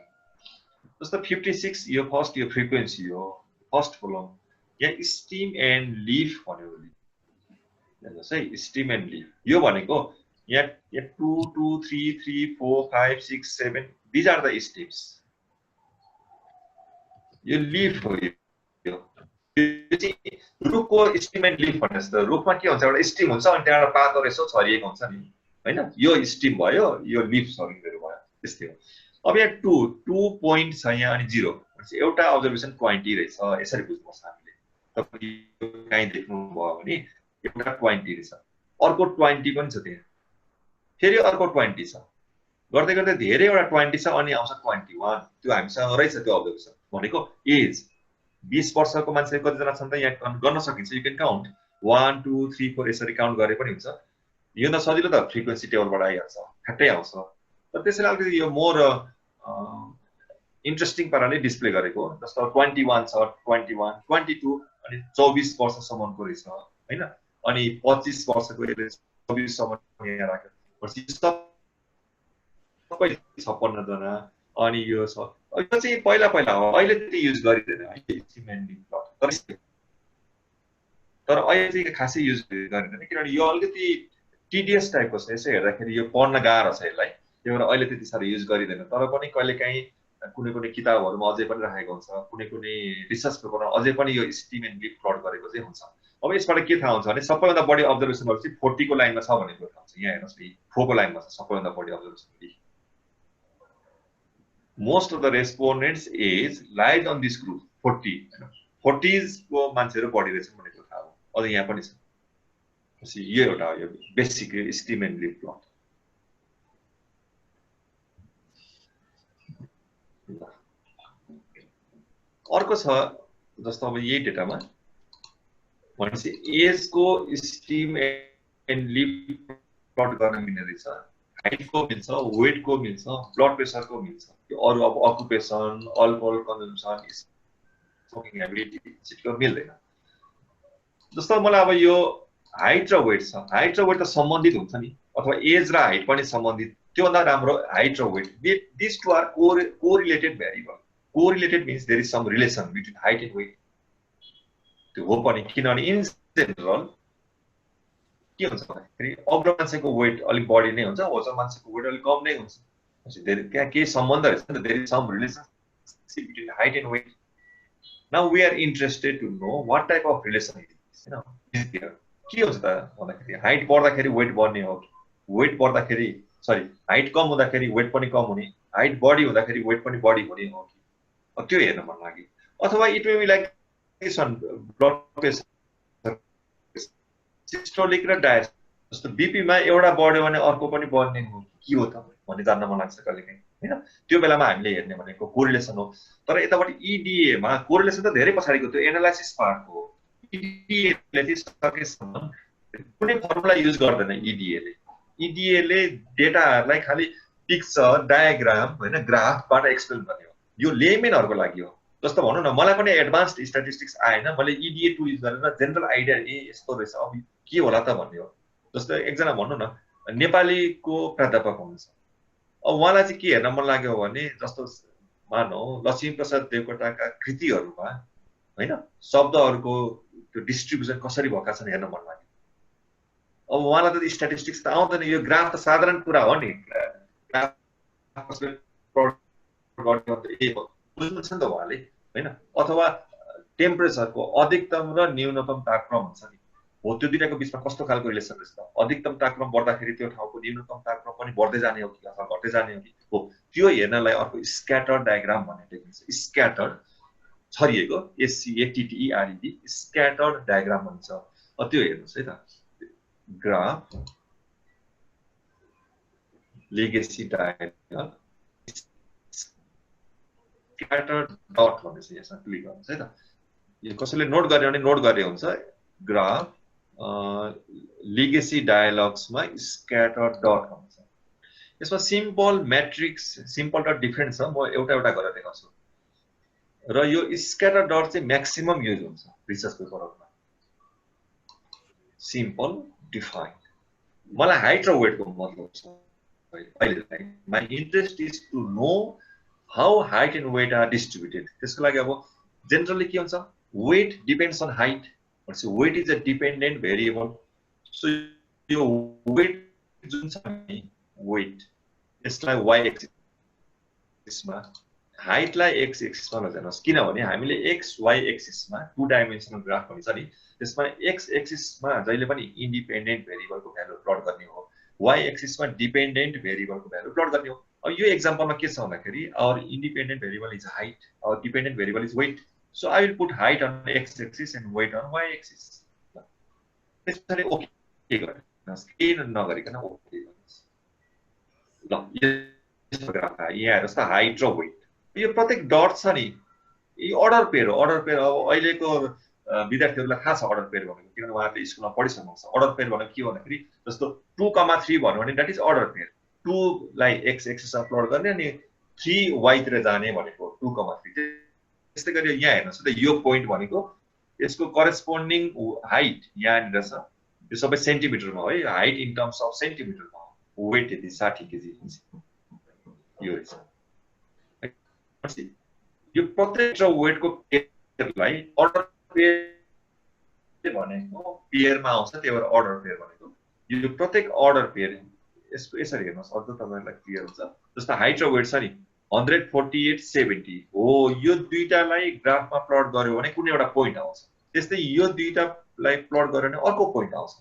जस्तो 56 यो फर्स्ट यो फ्रिक्वेन्सी हो फर्स्ट कोलम यहाँ स्टिम एन्ड लिफ भन्यो हेर्नुस् है स्टिम एन्ड लिफ यो भनेको यहाँ 2 2 3 3 4 5 6 7 these are the steps यो लिफ हो यो चाहिँ रुखको स्टिम एन्ड लिफ भन्ने जस्तो रुखमा के हुन्छ एउटा स्टिम हुन्छ अनि त्यहाँबाट पातहरु यसो छरिएको हुन्छ नि हैन यो स्टिम भयो यो लिफ छरिएको भयो त्यस्तै हो अब यहाँ 2 पोइन्ट छ यहाँ अनि 0 एउटा अब्जर्भेसन 20 रहेछ यसरी बुझ्नुपर्छ हामीले तपाईले काहीँ देख्नु भयो भने एउटा 20 रहेछ अर्को 20 पनि छ त्यहाँ फेरि अर्को 20 छ गर्दै गर्दै धेरैवटा 20 छ अनि आउँछ 21 त्यो हामीसँग रहेछ त्यो अब्जर्भेसन भनेको एज 20 वर्षको मान्छे कति जना छन् त यहाँ गर्न सकिन्छ यु क्यान काउन्ट 1 2 3 4 यसरी काउन्ट गरे पनि हुन्छ यो न सजिलो त फ्रिक्वेन्सी टेबलबाट आइहाल्छ ठ्याक्कै आउँछ तर त्यसैले अलिकति यो मोर इन्ट्रेस्टिङ पाराले डिस्प्ले गरेको हो। जस्तो 21 छ, 21, 22 अनि 24 वर्षसम्मको रहेछ हैन, अनि 25 वर्षको 24 सम्म यहाँ राख्यो। सबै 56 जना अनि यो छ। यो चाहिँ पहिला हो, अहिले त्यति युज गरिदैन एस्टिमेटिङ प्लट, तर अहिले चाहिँ खासै युज गरिदैन किनभने यो अलिकति टिडियस टाइपको छ। यसो हेर्दाखेरि यो पढ्न गाह्रो छ यसलाई, त्यही भएर अहिले त्यति साह्रो युज गरिदैन। तर पनि कहिलेकाहीँ कुनै किताबहरूमा अझै पनि राखेको हुन्छ, कुनै रिसर्च पेपरमा अझै पनि यो एस्टिमेटली प्लट गरेको चाहिँ हुन्छ। अब यसबाट के थाहा हुन्छ भने सबैभन्दा बढी अब्जर्भेसनहरू चाहिँ 40 को लाइनमा छ भनेको थाहा हुन्छ। यहाँ हेर्नुहोस् न, 4 को लाइनमा छ सबैभन्दा बढी observation. Most of the respondents age lies on this group 40, 40s को मान्छेहरू बढी रहेछ भनेको थाहा हो। अझ यहाँ पनि छ। यो एउटा हो, यो बेसिक एस्टिमेटली प्लट। अर्को छ जस्तो अब यही डेटामा भनेपछि एजको एस्टिमेटली प्लट गर्न मिल्ने रहेछ, हाइटको मिल्छ, वेटको मिल्छ, ब्लड प्रेसरको मिल्छ। यो अरू अब occupation, alcohol consumption, smoking habit मिल्दैन। जस्तो मलाई अब यो हाइट र वेट छ, हाइट र वेट त सम्बन्धित हुन्छ नि, अथवा एज र हाइट पनि सम्बन्धित, त्योभन्दा राम्रो हाइट र weight, this two are correlated variable. Correlated means there is some relation between height and weight. त्यो हो पनि, किनभने इन जेनरल के हुन्छ भन्दाखेरि अग्लो मान्छेको वेट अलिक बढी नै हुन्छ, होचो मान्छेको वेट अलिक कम नै हुन्छ। त्यहाँ केही सम्बन्ध रहेछ नि त, there is some relation between height and weight. Now we are interested to know what type of relation it is, हैन। के हुन्छ त भन्दाखेरि हाइट बढ्दाखेरि वेट बढ्ने हो, वेट बढ्दाखेरि सरी हाइट कम हुँदाखेरि वेट पनि कम हुने, हाइट बढी हुँदाखेरि वेट पनि बढी हुने हो कि, त्यो हेर्न मन लाग्यो। अथवा it may be like blood pressure, systolic र डायस्टोलिक, जस्तो बीपीमा एउटा बढ्यो भने अर्को पनि बढ्ने हो के हो त भन्ने जान्न मन लाग्छ कहिलेकाहीँ, हैन। त्यो बेलामा हामीले हेर्ने भनेको कोरिलेसन हो। तर यताबाट इडिएमा कोरिलेसन त धेरै पछाडिको, त्यो एनालाइसिस पार्टको हो। इडिएले चाहिँ सकेसम्म कुनै फर्मुला युज गर्दैन। इडिएले डेटाहरूलाई खालि पिक्चर, डायग्राम, हैन, ग्राफबाट एक्सप्लेन गर्ने हो। यो लेमेनहरूको लागि हो। जस्तो भनौँ न, मलाई पनि एडभान्स्ड स्ट्याटिस्टिक्स आएन, मैले इडिए टुल युज गरेर जेनरल आइडिया यस्तो रहेछ अब के होला त भन्ने हो। जस्तो एकजना भनौँ न नेपालीको प्राध्यापक हुनुहुन्छ, अब उहाँलाई चाहिँ के हेर्न मन लाग्यो भने जस्तो मानौ लक्ष्मीप्रसाद देवकोटाका कृतिहरूमा हैन शब्दहरूको त्यो डिस्ट्रिब्युसन कसरी भएका छन् हेर्न मन लाग्यो। अब उहाँलाई त स्ट्याटिस्टिक्स त आउँदैन, यो ग्राफ त साधारण कुरा हो नि, बुझ्नुहुन्छ नि त उहाँले, हैन। अथवा टेम्परेचरको अधिकतम र न्यूनतम तापक्रम हुन्छ नि, हो त्यो दुईटाको बिचमा कस्तो खालको रिलेसन रहेछ त? अधिकतम तापक्रम बढ्दाखेरि त्यो ठाउँको न्यूनतम तापक्रम पनि बढ्दै जाने हो कि अथवा घट्दै जाने हो कि, हो त्यो हेर्नलाई अर्को स्क्याटर डायग्राम भन्ने टेक्निक छ। स्क्याटर छरिएको, SCATTERED, स्क्याटर डायग्राम भन्छ। त्यो हेर्नुहोस् है त, graph legacy diagram scatter dot भन्ने छ, यसमा क्लिक गर्नुहोस् है त। यो कसैले नोट गरे भने नोट गरे हुन्छ। ग्राफ लेगेसी डायलग्समा स्क्याटर डट भन्छ। यसमा सिम्पल म्याट्रिक्स, सिम्पल र डिफरेन्ट छ, म एउटा गरेर देखाउँछु। र यो स्क्याटर डट चाहिँ म्याक्सिमम युज हुन्छ रिसर्च पेपरहरुमा। Simple, define. मलाई हाइट र वेटको मतलब छ अहिले। My interest is to know how height and weight are distributed. त्यसको लागि अब जेनरली के हुन्छ, weight depends on height, weight is a dependent variable. So यो वेट जुन छ नि, वेट यसलाई वाइ एक्सिसमा, हाइटलाई एक्स एक्सिसमा लैजानुहोस्, किनभने हामीले एक्स वाइ एक्सिसमा 2 डाइमेन्सनल ग्राफ भन्छ नि, त्यसमा एक्स एक्सिसमा जहिले पनि इन्डिपेन्डेन्ट भेरिएबलको भ्यालु प्लट गर्ने हो, वाइ एक्सिसमा डिपेन्डेन्ट भेरिएबलको भ्यालु प्लट गर्ने हो। अब यो एक्जाम्पलमा के छ भन्दाखेरि our independent variable is height, our dependent variable is weight. So I will put height on X axis and weight on Y axis. त्यसरी ओके गर्नुहोस्, केही नगरिकन ओके गर्नुहोस्। ल यस्तो ग्राफ आयो, यहाँ हेर्नुहोस् त, हाइट र वेट। यो प्रत्येक डट छ नि, यो अर्डर पेयर हो। अर्डर पेयर अब अहिलेको विद्यार्थीहरूलाई थाहा छ अर्डर पेयर भनेको, किनभने उहाँहरूले स्कुलमा पढिसक्नु छ। अर्डर पेयर भनेको के भन्दाखेरि जस्तो 2,3 भन्यो भने द्याट इज अर्डर पेयर। 2 लाई एक्स एक्सिसमा प्लट गर्ने अनि 3y तिर जाने भनेको 2,3 त्यस्तै गरी यहाँ हेर्नुहोस् त यो पोइन्ट भनेको यसको करेस्पोन्डिङ हाइट यहाँनिर छ यो सबै सेन्टिमिटरमा है हाइट इन टर्म्स अफ सेन्टिमिटरमा वेट यति 60 केजी यो रहेछ यो प्रत्येक वेटको पेयरलाई अर्डर पेयर भनेको पेयरमा आउँछ त्यही भएर अर्डर पेयर भनेको यो प्रत्येक अर्डर पेयर यसको यसरी हेर्नुहोस् अझ तपाईहरुलाई क्लियर हुन्छ जस्तो हाइट र वेट छ नि 148.70 हो यो दुईटालाई ग्राफमा प्लट गर्यो भने कुनै एउटा पोइन्ट आउँछ त्यस्तै यो दुईटालाई प्लट गर्यो भने अर्को पोइन्ट आउँछ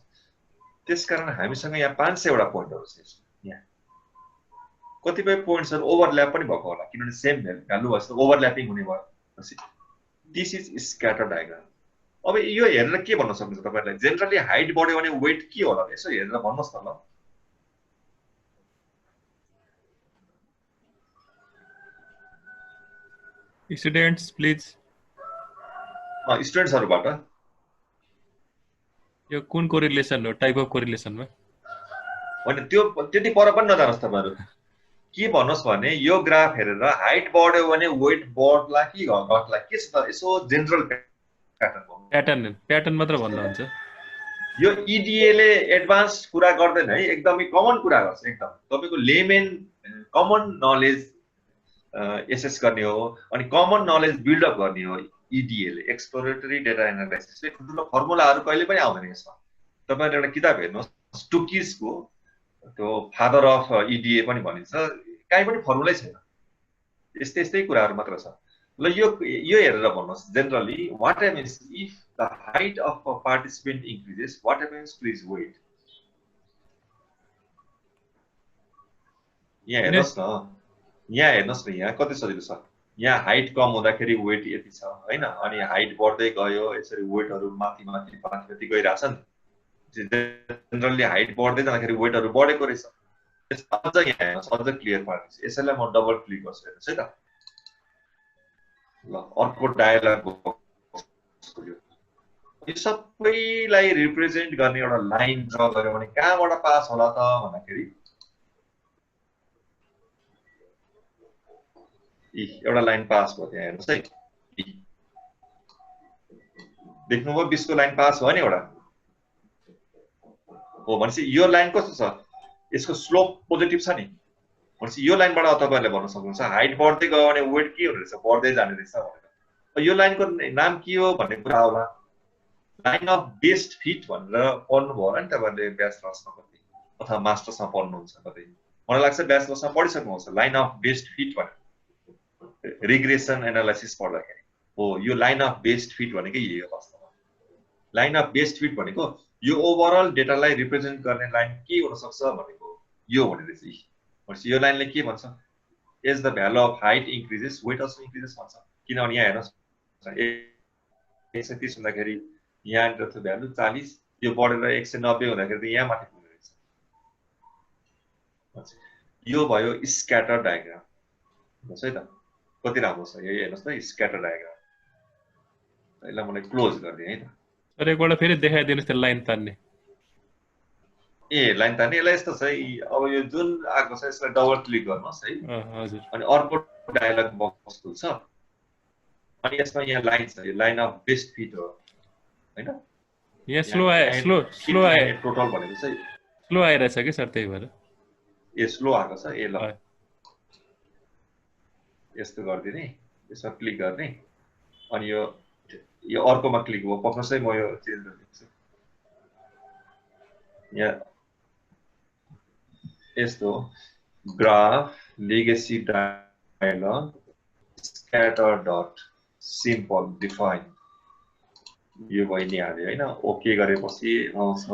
त्यसकारण हामीसँग यहाँ 500 वटा पोइन्टहरु छ यहाँ कतिपय पोइन्ट्सहरु ओभरल्याप पनि भएको होला किनभने सेम भ्यालु भएछ ओभरल्यापिङ हुने भयो दिस इज स्क्याटर डायग्राम अब यो हेरेर के भन्न सक्नुहुन्छ तपाईहरुलाई जेनरली हाइट बढ्यो भने वेट के होला यसो हेरेर भन्नुस् न ल स्टुडेन्ट्स प्लिज स्टुडेन्ट्सहरुबाट यो कुन कोरिलेसन हो टाइप अफ कोरिलेसनमा होइन त्यो त्यति पर पनि नजानुस् तपाईहरु के भन्नुस् भने यो ग्राफ हेरेर हाइट बढ्यो भने वेट बढ्ला कि घट्ला के छ त यसो जेनरल प्याटर्न मात्र भन्दा हुन्छ यो EDA ले एडभान्स कुरा गर्दैन है एकदमै कमन कुरा गर्छ एकदम तपाईको लेमेन कमन नलेज एसेस गर्ने हो अनि कमन नलेज बिल्ड अप गर्ने हो EDA ले एक्सप्लोरेटरी डेटा एनालाइसिस ले ठुलो फर्मुलाहरु कहिले पनि आउँदैन यसमा तपाईहरुले एउटा किताब हेर्नुहोस् स्टुकिस को त्यो फादर अफ EDA पनि भनिन्छ काई पनि फर्मुलै छैन यस्तै यस्तै कुराहरु मात्र छ ल यो हेरेर भन्नुस् generally what happens if the height of a participant increases what happens to his weight यहाँ हेर्नुस् न यहाँ कति सजिलो छ यहाँ हाइट कम हुँदाखेरि वेट यति छ हैन अनि हाइट बढ्दै गयो यसरी वेटहरु माथि गइराछन् जेनरली हाइट बढ्दै जाँदाखेरि वेटहरु बढेको रहेछ अझ यहाँ हेर्नुस् अझ क्लियर पार्छ यसैलाई म डबल क्लिक गर्छु हेर्नुस् है त ल अर्को डायलग बक्स खोल्यो यो सबैलाई रिप्रेजेन्ट गर्ने एउटा लाइन ड्रा गर्यो भने कहाँबाट पास होला त भन्दाखेरि एउटा लाइन पास भयो त्यहाँ हेर्नुस् है देख्नुभयो 20 को लाइन पास भयो नि एउटा हो भनेपछि यो लाइन कस्तो छ यसको स्लोप पोजिटिभ छ नि भनेपछि यो लाइनबाट तपाईहरुले भन्न सक्नुहुन्छ हाइट बढ्दै गयो भने वेट के हुने रहेछ बढ्दै जाने रहेछ भनेर यो लाइनको नाम के हो भन्ने कुरा होला लाइन अफ बेस्ट फिट भनेर पढ्नुभयो होला नि तपाईहरुले ब्याचलर्समा कति अथवा मास्टर्समा पढ्नुहुन्छ कतै मलाई लाग्छ ब्याचलर्समा पढिसक्नुहुन्छ लाइन अफ बेस्ट फिट भनेर रिग्रेसन एनालाइसिस पढ्दाखेरि हो यो लाइन अफ बेस्ट फिट भनेको यही हो वास्तवमा लाइन अफ बेस्ट फिट भनेको यो ओभरअल डेटालाई रिप्रेजेन्ट गर्ने लाइन के हुन सक्छ भनेको यो भने रहेछ यो लाइनले के भन्छ as the value of height increases weight also increases भन्छ किनभने यहाँ हेर्नुस् 130 हुँदाखेरि यहाँनिर त्यो भ्यालु 40 यो बढेर 190 हुँदाखेरि यहाँ माथि पुग्ने रहेछ यो भयो स्क्याटर डायग्राम हुन्छ है त कति राम्रो छ यो हेर्नुस् त स्क्याटर डायग्राम यसलाई मलाई क्लोज गरिदिए है त सर एकपल्ट फेरि देखाइदिनुस् त्यो लाइन तान्ने ए लाइन तान्ने यसलाई यस्तो छ अब यो जुन आएको छ यसलाई डबल क्लिक गर्नुहोस् है हजुर अनि अर्को डायलग बक्स खुल्छ अनि यसमा यहाँ लाइन छ यो लाइन अफ बेस्ट फिट हो हैन यहाँ स्लो आयो टोटल भनेको चाहिँ स्लो आइरहेछ कि सर त्यही भएर ए स्लो आएको छ ए ल यस्तो गर्दिने यसमा क्लिक गर्ने अनि यो अर्कोमा क्लिक भयो पक्कै म यो चेन्ज गरिदिन्छु यहाँ यस्तो graph legacy dialog scatter dot simple define यो भइ नि हाल्यो हैन ओके गरेपछि आउँछ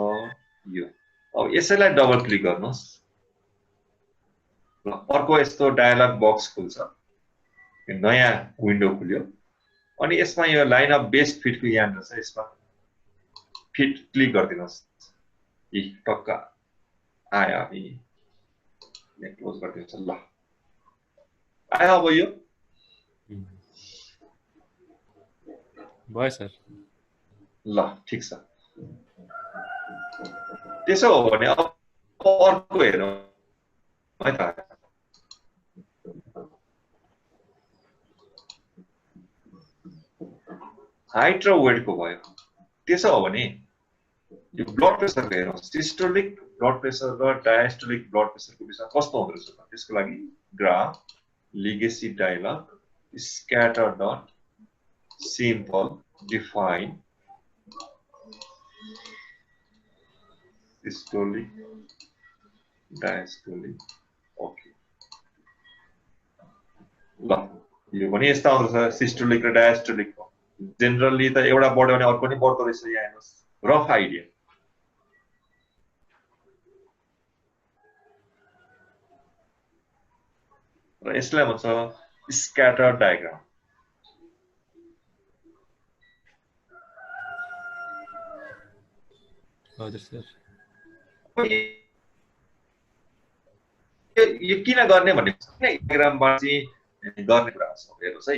यो अब यसैलाई डबल क्लिक गर्नुस् ल अर्को यस्तो डायलग बक्स खुल्छ नयाँ विन्डो खुल्यो अनि यसमा यो लाइन अफ बेस्ट फिट को यहाँ छ यसमा फिट क्लिक गर्दिनुस् टक्क आयो हामी यहाँ क्लोज गरिदिन्छ ल आयो अब यो भयो सर ल ठीक छ त्यसो हो भने अब अर्को हेरौँ है त हाइट र वेटको भयो। त्यसो हो भने यो ब्लड प्रेसरको हेरौँ, सिस्टोलिक ब्लड प्रेसर र डायस्टोलिक ब्लड प्रेसरको बिचमा कस्तो हुँदो रहेछ त। त्यसको लागि graph, legacy dialog, scatter dot, simple, define, systolic, diastolic, okay. ल यो पनि यस्तो आउँदो छ सिस्टोलिक र डायस्टोलिकको। जेनरली त एउटा बढ्यो भने अर्को पनि बढ्दो रहेछ। यहाँ हेर्नुहोस्, रफ आइडिया। र यसलाई भन्छ स्क्याटर डायग्राम। हजुर सर। यो किन गर्ने भन्ने डायग्रामबाट चाहिँ गर्ने कुरा छ। हेर्नुहोस् है,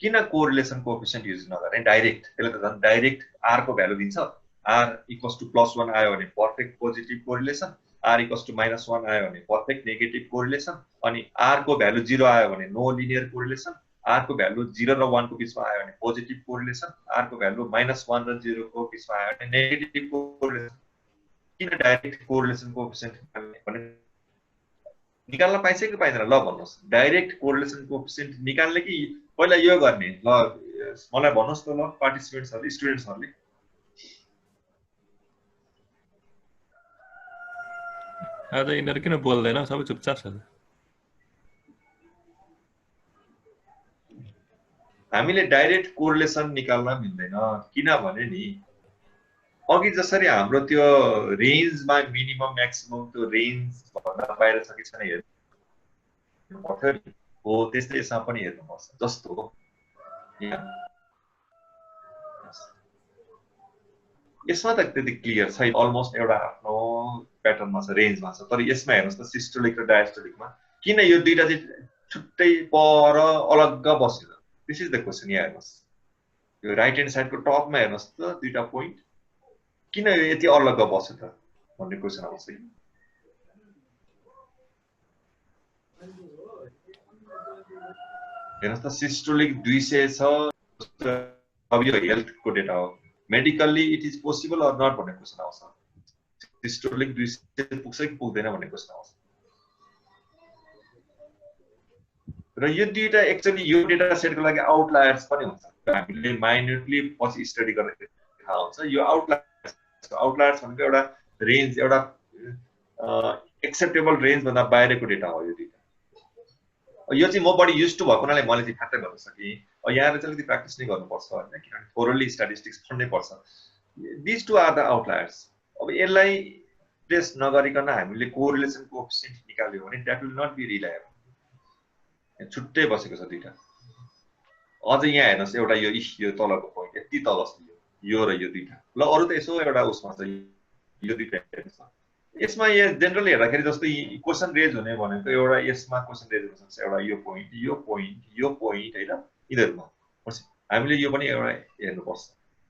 किन कोरिलेसन कोएफिसिएन्ट युज नगर्ने, डाइरेक्ट। त्यसले त झन् डाइरेक्ट आर को भ्यालु दिन्छ। आर इक्वल्स टु +1 आयो भने perfect positive correlation, R equals to -1 आयो भने पर्फेक्ट नेगेटिभ कोरिलेसन, अनि आर को भ्यालु 0 आयो भने नो लिनियर कोरिलेसन, आर को भ्यालु 0 र 1 को बिचमा आयो भने पोजिटिभ कोरिलेसन, आर को भ्यालु -1 र 0 को बिचमा आयो भने नेगेटिभ कोरिलेसन। किन डाइरेक्ट कोरिलेसन कोएफिसिएन्ट भने निकाल्न पाइन्छ कि पाइँदैन? ल भन्नुहोस्, डाइरेक्ट कोरिलेसन कोएफिसिएन्ट निकाल्ने कि पहिला यो गर्ने? ल मलाई भन्नुहोस् त, ल पार्टिसिपेन्ट्सहरुले, स्टुडेन्ट्सहरुले। आज यिनीहरू किन बोल्दैन? सबै चुपचाप छ। हामीले डाइरेक्ट कोरिलेसन निकाल्न मिल्दैन, किनभने नि अघि जसरी हाम्रो त्यो रेन्जमा मिनिमम म्याक्सिमम त्यो रेन्ज भन्दा बाहिर छ कि छैन हेर्नु पर्थ्यो नि। हो त्यस्तै यसमा पनि हेर्नुपर्छ। जस्तो यसमा त त्यति क्लियर छैन, अलमोस्ट एउटा आफ्नो प्याटर्नमा छ, रेन्जमा छ। तर यसमा हेर्नुहोस् त, सिस्टोलिक र डायस्टोलिकमा किन यो दुईटा चाहिँ छुट्टै पर अलग बस्यो? This is the question. यहाँ हेर्नुहोस्, यो राइट ह्यान्ड साइडको टपमा हेर्नुहोस् त, दुईटा पोइन्ट किन यो यति अलग बस्यो त भन्ने क्वेसन आउँछ। हेर्नुहोस् त, सिस्टोलिक 200 छ। अब यो हेल्थको डेटा हो, medically it is possible or not भन्ने क्वेसन आउँछ। सिस्टोलिक 200 पुग्छ कि पुग्दैन भन्ने क्वेसन आउँछ। र यो दुईटा एक्चुअली यो डेटा सेटको लागि आउटलायर्स पनि हुन्छ। हामीले माइन्युटली पछि स्टडी गरेर थाहा हुन्छ। यो आउटलायर्स भनेको एउटा रेन्ज, एउटा एक्सेप्टेबल रेन्ज भन्दा बाहिरको डेटा हो यो दुईटा। यो चाहिँ म बढी युज टु भएको हुनाले मैले चाहिँ फ्याक्टै गर्न सकेँ। यहाँ चाहिँ अलिकति प्र्याक्टिस नै गर्नुपर्छ होइन, किनभने थोरली स्ट्याटिस्टिक्स पढ्नै पर्छ। This two are the outliers. अब यसलाई ट्रेस नगरिकन हामीले कोरिलेसन कोएफिसिएन्ट निकाल्यो भने that will not be reliable. छुट्टै बसेको छ दुईटा। अझ यहाँ हेर्नुहोस्, एउटा यो तलको पोइन्ट यति तल छ, यो र यो दुईटा। ल अरू त यसो एउटा उसमा छ, यो दुईटा हेर्नुहोस्। यसमा यो जेनरली हेर्दाखेरि जस्तो क्वेसन रेज हुने भनेको एउटा यसमा क्वेसन रेज हुन सक्छ, एउटा यो पोइन्ट, यो पोइन्ट, यो पोइन्ट होइन, यिनीहरूमा हामीले यो पनि एउटा हेर्नुपर्छ।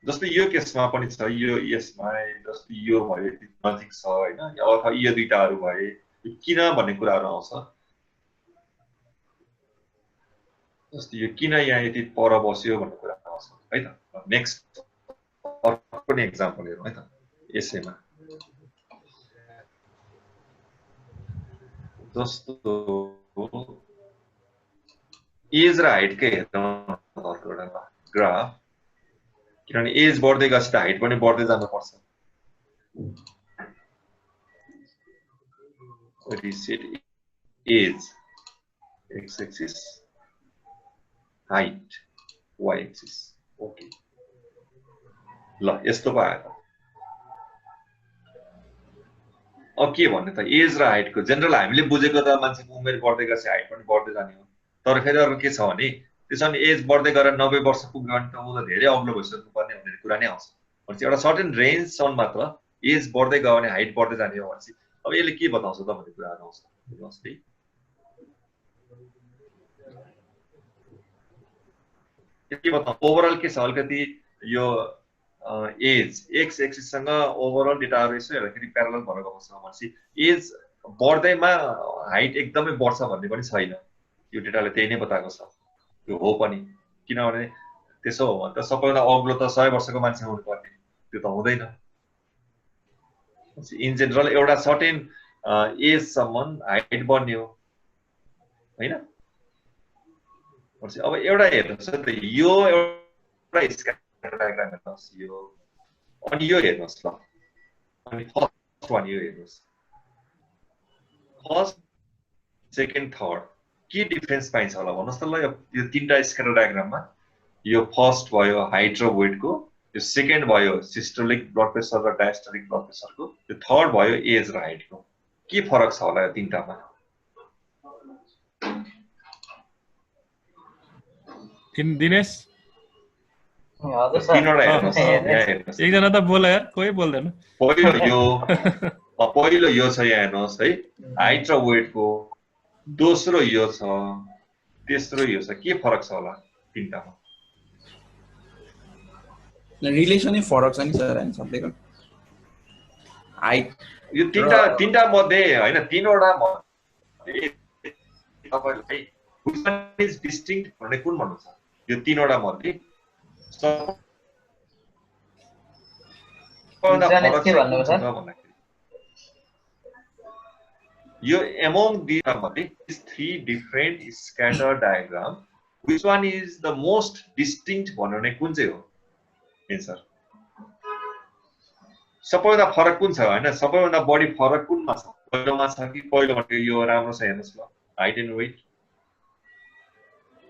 जस्तो यो केसमा पनि छ, यो यसमा जस्तो यो भयो नजिक छ होइन, अथवा यो दुईटाहरू भए किन भन्ने कुराहरू आउँछ। जस्तो यो किन यहाँ यति पर बस्यो भन्ने कुरा आउँछ है त। नेक्स्ट अर्को पनि एक्जाम्पल हेरौँ है त। यसैमा जस्तो एज र हाइटकै हेर्नु अर्को एउटा ग्राफ, किनभने एज बढ्दै गएपछि त हाइट पनि बढ्दै जानुपर्छ। Reset age X axis, height Y axis, okay. ल यस्तो पो आयो। अब के भन्ने त, एज र हाइटको जेनरल हामीले बुझेको त मान्छेको उमेर बढ्दै गएपछि हाइट पनि बढ्दै जाने हो। तर फेरि अर्को के छ भने, त्यसो भने एज बढ्दै गएर 90 वर्ष पुग्यो भने त ऊ त धेरै अग्लो भइसक्नु पर्ने भन्ने कुरा नै आउँछ। भनेपछि एउटा सर्टेन रेन्जसम्म मात्र एज बढ्दै गयो भने हाइट बढ्दै जाने हो भनेपछि अब यसले के बताउँछ त भन्ने कुराहरू आउँछ। के बताउँछ ओभरअल के छ, अलिकति यो एज एक्स एक्सिससँग ओभरअल डेटाहरू यसो हेर्दाखेरि प्यारलल भएर गएको छ भनेपछि एज बढ्दैमा हाइट एकदमै बढ्छ भन्ने पनि छैन। यो डेटाले त्यही नै बताएको छ। यो हो पनि, किनभने त्यसो हो भने त सबैभन्दा अग्लो त 100 वर्षको मान्छे हुनुपर्ने, त्यो त हुँदैन। इन जेनरल एउटा सर्टेन एजसम्म हाइट बढ्ने हो होइन। अब एउटा हेर्नुहोस् त, यो एउटा स्क्याटर डायग्राम हेर्नुहोस्, यो अनि यो हेर्नुहोस् ल, अनि फर्स्ट वान यो हेर्नुहोस्, फर्स्ट सेकेन्ड थर्ड के डिफरेन्स पाइन्छ होला भन्नुहोस् त ल। यो तीनटा स्क्याटर डायग्राममा यो फर्स्ट भयो हाइट र वेटको, यो सेकेन्ड भयो सिस्टोलिक ब्लड प्रेसर र डायस्टोलिक ब्लड प्रेसरको, यो थर्ड भयो एज र हाइटको, के फरक छ होला यो तीनटामा? दिनेश हजुर सर। तीनवटा हेर्नुहोस्, यहाँ हेर्नुहोस्, एकजना त बोला यार, कोही बोल्दैन। पहिलो यो छ, यहाँ हेर्नुहोस् है, हाइट र वेटको, दोस्रो यो छ, तेस्रो यो छ, के फरक छ होला तीनटामा? रिलेसनै फरक छ नि सर हैन सबैको। हाइट यो तीनटा मध्ये हैन, तीनवटा मध्ये तपाईलाई which one is distinct भन्ने कुन भन्नुहुन्छ? यो तीनवटा मध्ये यो among these three different scatter diagram, which one is the most distinct भन्ने कुन चाहिँ हो? एन्सर सबैभन्दा फरक कुन छ हैन, सबैभन्दा बढी फरक कुनमा छ? पहिलोमा छ कि पहिलो भनेको यो राम्रो छ हेर्नुस् ल, हाइट एन्ड वेट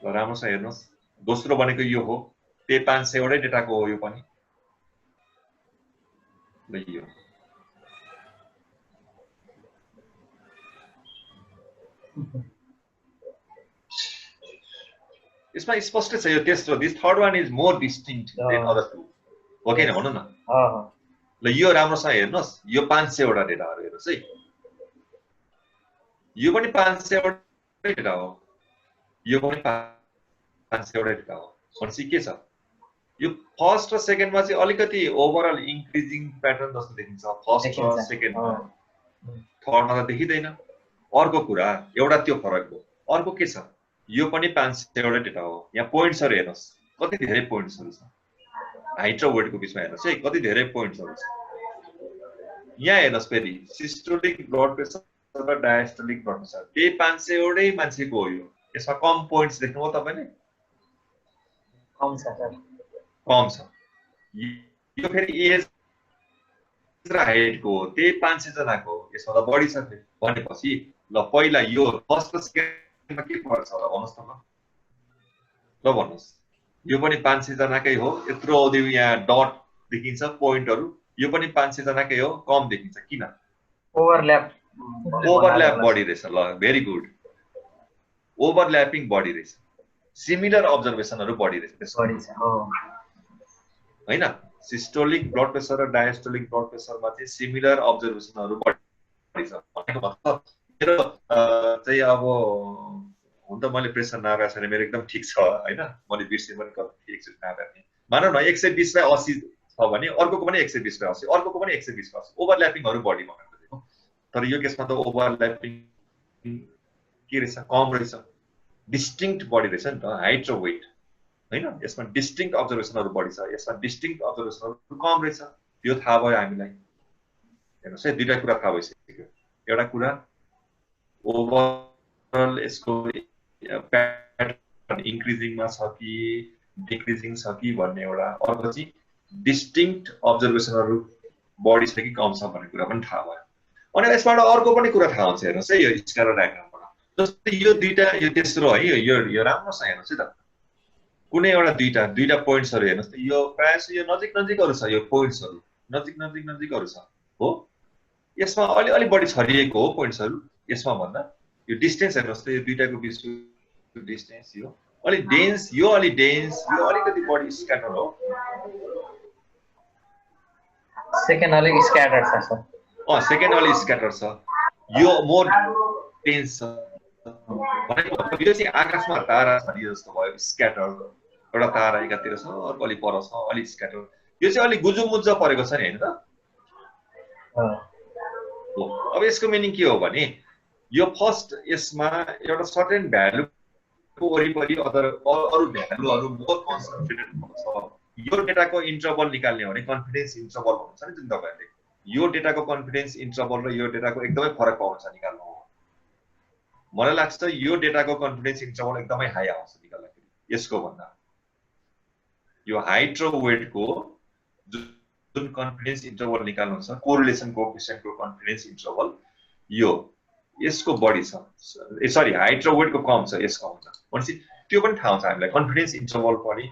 ल राम्रो छ हेर्नुस्। दोस्रो भनेको यो हो, त्यही 500 वटै डेटाको हो यो पनि ल। यो यसमा स्पष्ट छ यो तेस्रो, this third one is more distinct than other two, हो कि हैन भन्नु न। ल यो राम्रोसँग हेर्नुस्, यो 500 वटा डेटाहरु हेर्नुस् है, यो पनि 500 वटा डेटा हो, यो पनि 500 वटा डेटा हो। भनेपछि के छ, यो फर्स्ट र सेकेन्डमा चाहिँ अलिकति ओभरअल इन्क्रिजिङ प्याटर्न जस्तो देखिन्छ, फर्स्ट र सेकेन्डमा, थर्डमा त देखिदैन। अर्को कुरा एउटा त्यो फरक हो, अर्को के छ, यो पनि 500 वटा डेटा हो। यहाँ पोइन्ट्सहरु हेर्नुस्, कति धेरै पोइन्ट्सहरु छ, हाइट र वेटको बीचमा हेर्नुस् है, कति धेरै पोइन्ट्सहरु छ। यहाँ हेर्नुस् फेरि सिस्टोलिक ब्लड प्रेसर र डायस्टोलिक ब्लड प्रेसर, त्यही 500 वटै मान्छेको हो यो। यसमा कम पोइन्ट्स देख्नुभयो तपाईले? कम छ सर, कम छ। यो फेरि एज र हाइटको हो, त्यही 500 जनाको हो, यसमा त बढी छ भनेपछि ल पहिला यो फर्स्ट र सेकेन्डमा के फरक छ होला भन्नुस् त ल। ल भन्नुस्, यो पनि 500 जनाकै हो, यत्रो अवधि यहाँ डट देखिन्छ पोइन्टहरु, यो पनि 500 जनाकै हो, कम देखिन्छ किन? ओभरल्याप बढी रहेछ। ल भेरी गुड, ओभरल्यापिङ बढी रहेछ, सिमिलर अब्जर्भेसनहरु बढी रहेछ हैन। सिस्टोलिक ब्लड प्रेसर र डायस्टोलिक ब्लड प्रेसरमा चाहिँ सिमिलर अब्जर्भेसनहरु बढी छ भनेको मतलब मेरो चाहिँ अब हुन त मैले प्रेसर नापेको छैन, मेरो एकदम ठिक छ हैन, मैले बिर्से पनि कति एकचोटि नापेको। मानौ न 120/80 छ भने अर्कोको पनि 120/80, अर्कोको पनि 120/80, ओभरल्यापिङहरु बढी भनेको हो। तर यो केसमा त ओभरल्यापिङ के रहेछ, कम रहेछ, डिस्टिंक्ट बढी रहेछ नि त, हाइट र वेट हैन। यसमा डिस्टिंक्ट अब्जर्भेसनहरु बढी छ, यसमा डिस्टिंक्ट अब्जर्भेसनहरु कम रहेछ। यो थाहा भयो हामीलाई, हेर्नुस् है, दुईटा कुरा थाहा भइसक्यो। एउटा कुरा ओभरअल यसको प्याटर्न इन्क्रिजिङमा छ कि डिक्रिजिङ छ कि भन्ने एउटा, अर्को चाहिँ डिस्टिंक्ट अब्जर्भेसनहरु बढी छ कि कम छ भन्ने कुरा पनि थाहा भयो। अनि यसबाट अर्को पनि कुरा थाहा हुन्छ, हेर्नुस् है यो स्क्याटर डायग्रामबाट। जस्तै यो दुईटा, यो तेस्रो है, यो राम्रोसँग हेर्नुस् है त, कुनै एउटा दुईटा पोइन्ट्सहरु हेर्नुस् त, यो प्राय यो नजिक नजिकहरु छ, यो पोइन्ट्सहरु नजिक नजिकहरु छ हो। यसमा अलि बढी छरिएको हो पोइन्ट्सहरु यसमा भन्दा। यो डिस्टेन्स हेर्नुस् त, यो दुईटाको बीचको डिस्टेन्स, यो अलि डेन्स, यो अलि डेन्स, यो अलिकति बढी स्क्याटर हो। सेकेन्ड अलि स्क्याटर छ सर। सेकेन्ड अलि स्क्याटर छ, यो मोर डेन्स छ। भनेको यो चाहिँ आकाशमा तारा छ नि जस्तो भयो, स्क्याटर। एउटा तारा एकातिर छ, अर्को अलि पर छ, अलि स्क्याटर। यो चाहिँ अलि गुजुमुज्ज परेको छ नि हैन त। अब यसको मिनिङ के हो भने, यो फर्स्ट यसमा एउटा सर्टेन भ्यालु वरिपरि अरू भ्यालुहरू मोर कन्सन्ट्रेटेड हुन्छ। यो डेटाको इन्टरभल निकाल्ने हो भने कन्फिडेन्स इन्टरभल हुन्छ नि जुन तपाईहरुले यो डेटाको कन्फिडेन्स इन्टरभल र यो डेटाको एकदमै फरक पाउँछ निकाल्नु हो। मलाई लाग्छ यो डेटाको कन्फिडेन्स इन्टरभल एकदमै हाई आउँछ निकाल्दाखेरि यसको भन्दा। यो हाइट र वेटको जुन कन्फिडेन्स इन्टरभल निकाल्नु छ कोरिलेसन कोएफिसिएन्टको कन्फिडेन्स इन्टरभल यो यसको बढी छ। सरी हाइट र वेटको कम छ यसको भन्दा। भनेपछि त्यो पनि थाहा हुन्छ हामीलाई कन्फिडेन्स इन्टरभल पनि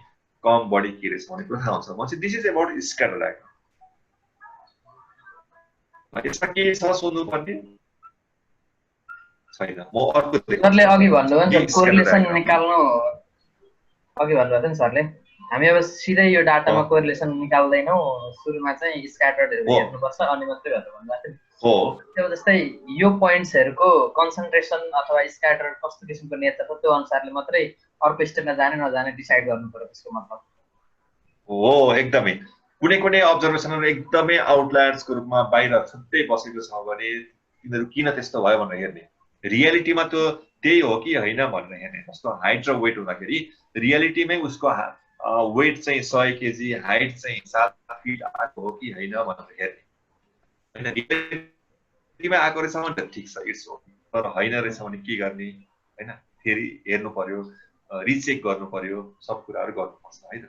कम बढी के रहेछ भन्ने कुरा थाहा हुन्छ। भनेपछि this is about scatter diagram. यसमा के छ सोध्नु पर्ने छैन। म अर्को सरले अघि भन्नुभयो नि कोरिलेसन निकाल्नु अघि भन्नुभयो नि सरले हामी अब सिधै यो डाटामा कोरिलेसन निकाल्दैनौ सुरुमा चाहिँ स्क्याटर्डहरु हेर्नुपर्छ अनि मात्रै भनेर भन्नुभएको हो। त्यो जस्तै यो पोइन्ट्सहरुको कन्सन्ट्रेसन अथवा स्क्याटर कस्तो किसिमको नेचर छ त्यो अनुसारले मात्रै अर्को स्टेपमा जाने नजाने डिसाइड गर्नु पर्यो त्यसको मतलब हो। एकदमै कुनै कुनै अब्जर्भेसनहरु एकदमै आउटलायर्सको रूपमा बाहिर छुट्टै बसेको छ भने तिनीहरु किन त्यस्तो भयो भनेर हेर्ने। रियालिटीमा त्यो त्यही हो कि हैन भनेर हेर्ने। जस्तो हाइट र वेट हुँदाखेरि रियालिटीमै उसको वेट चाहिँ 100 केजी हाइट चाहिँ 7 फिट आएको हो कि हैन भनेर हेर्ने। हैन रियालिटीमा आएको रहेछ भने त ठीक छ इट्स ओके। तर हैन रहेछ भने के गर्ने हैन फेरि हेर्नु पर्यो रिचेक गर्नु पर्यो सब कुराहरु गर्नुपर्छ है त।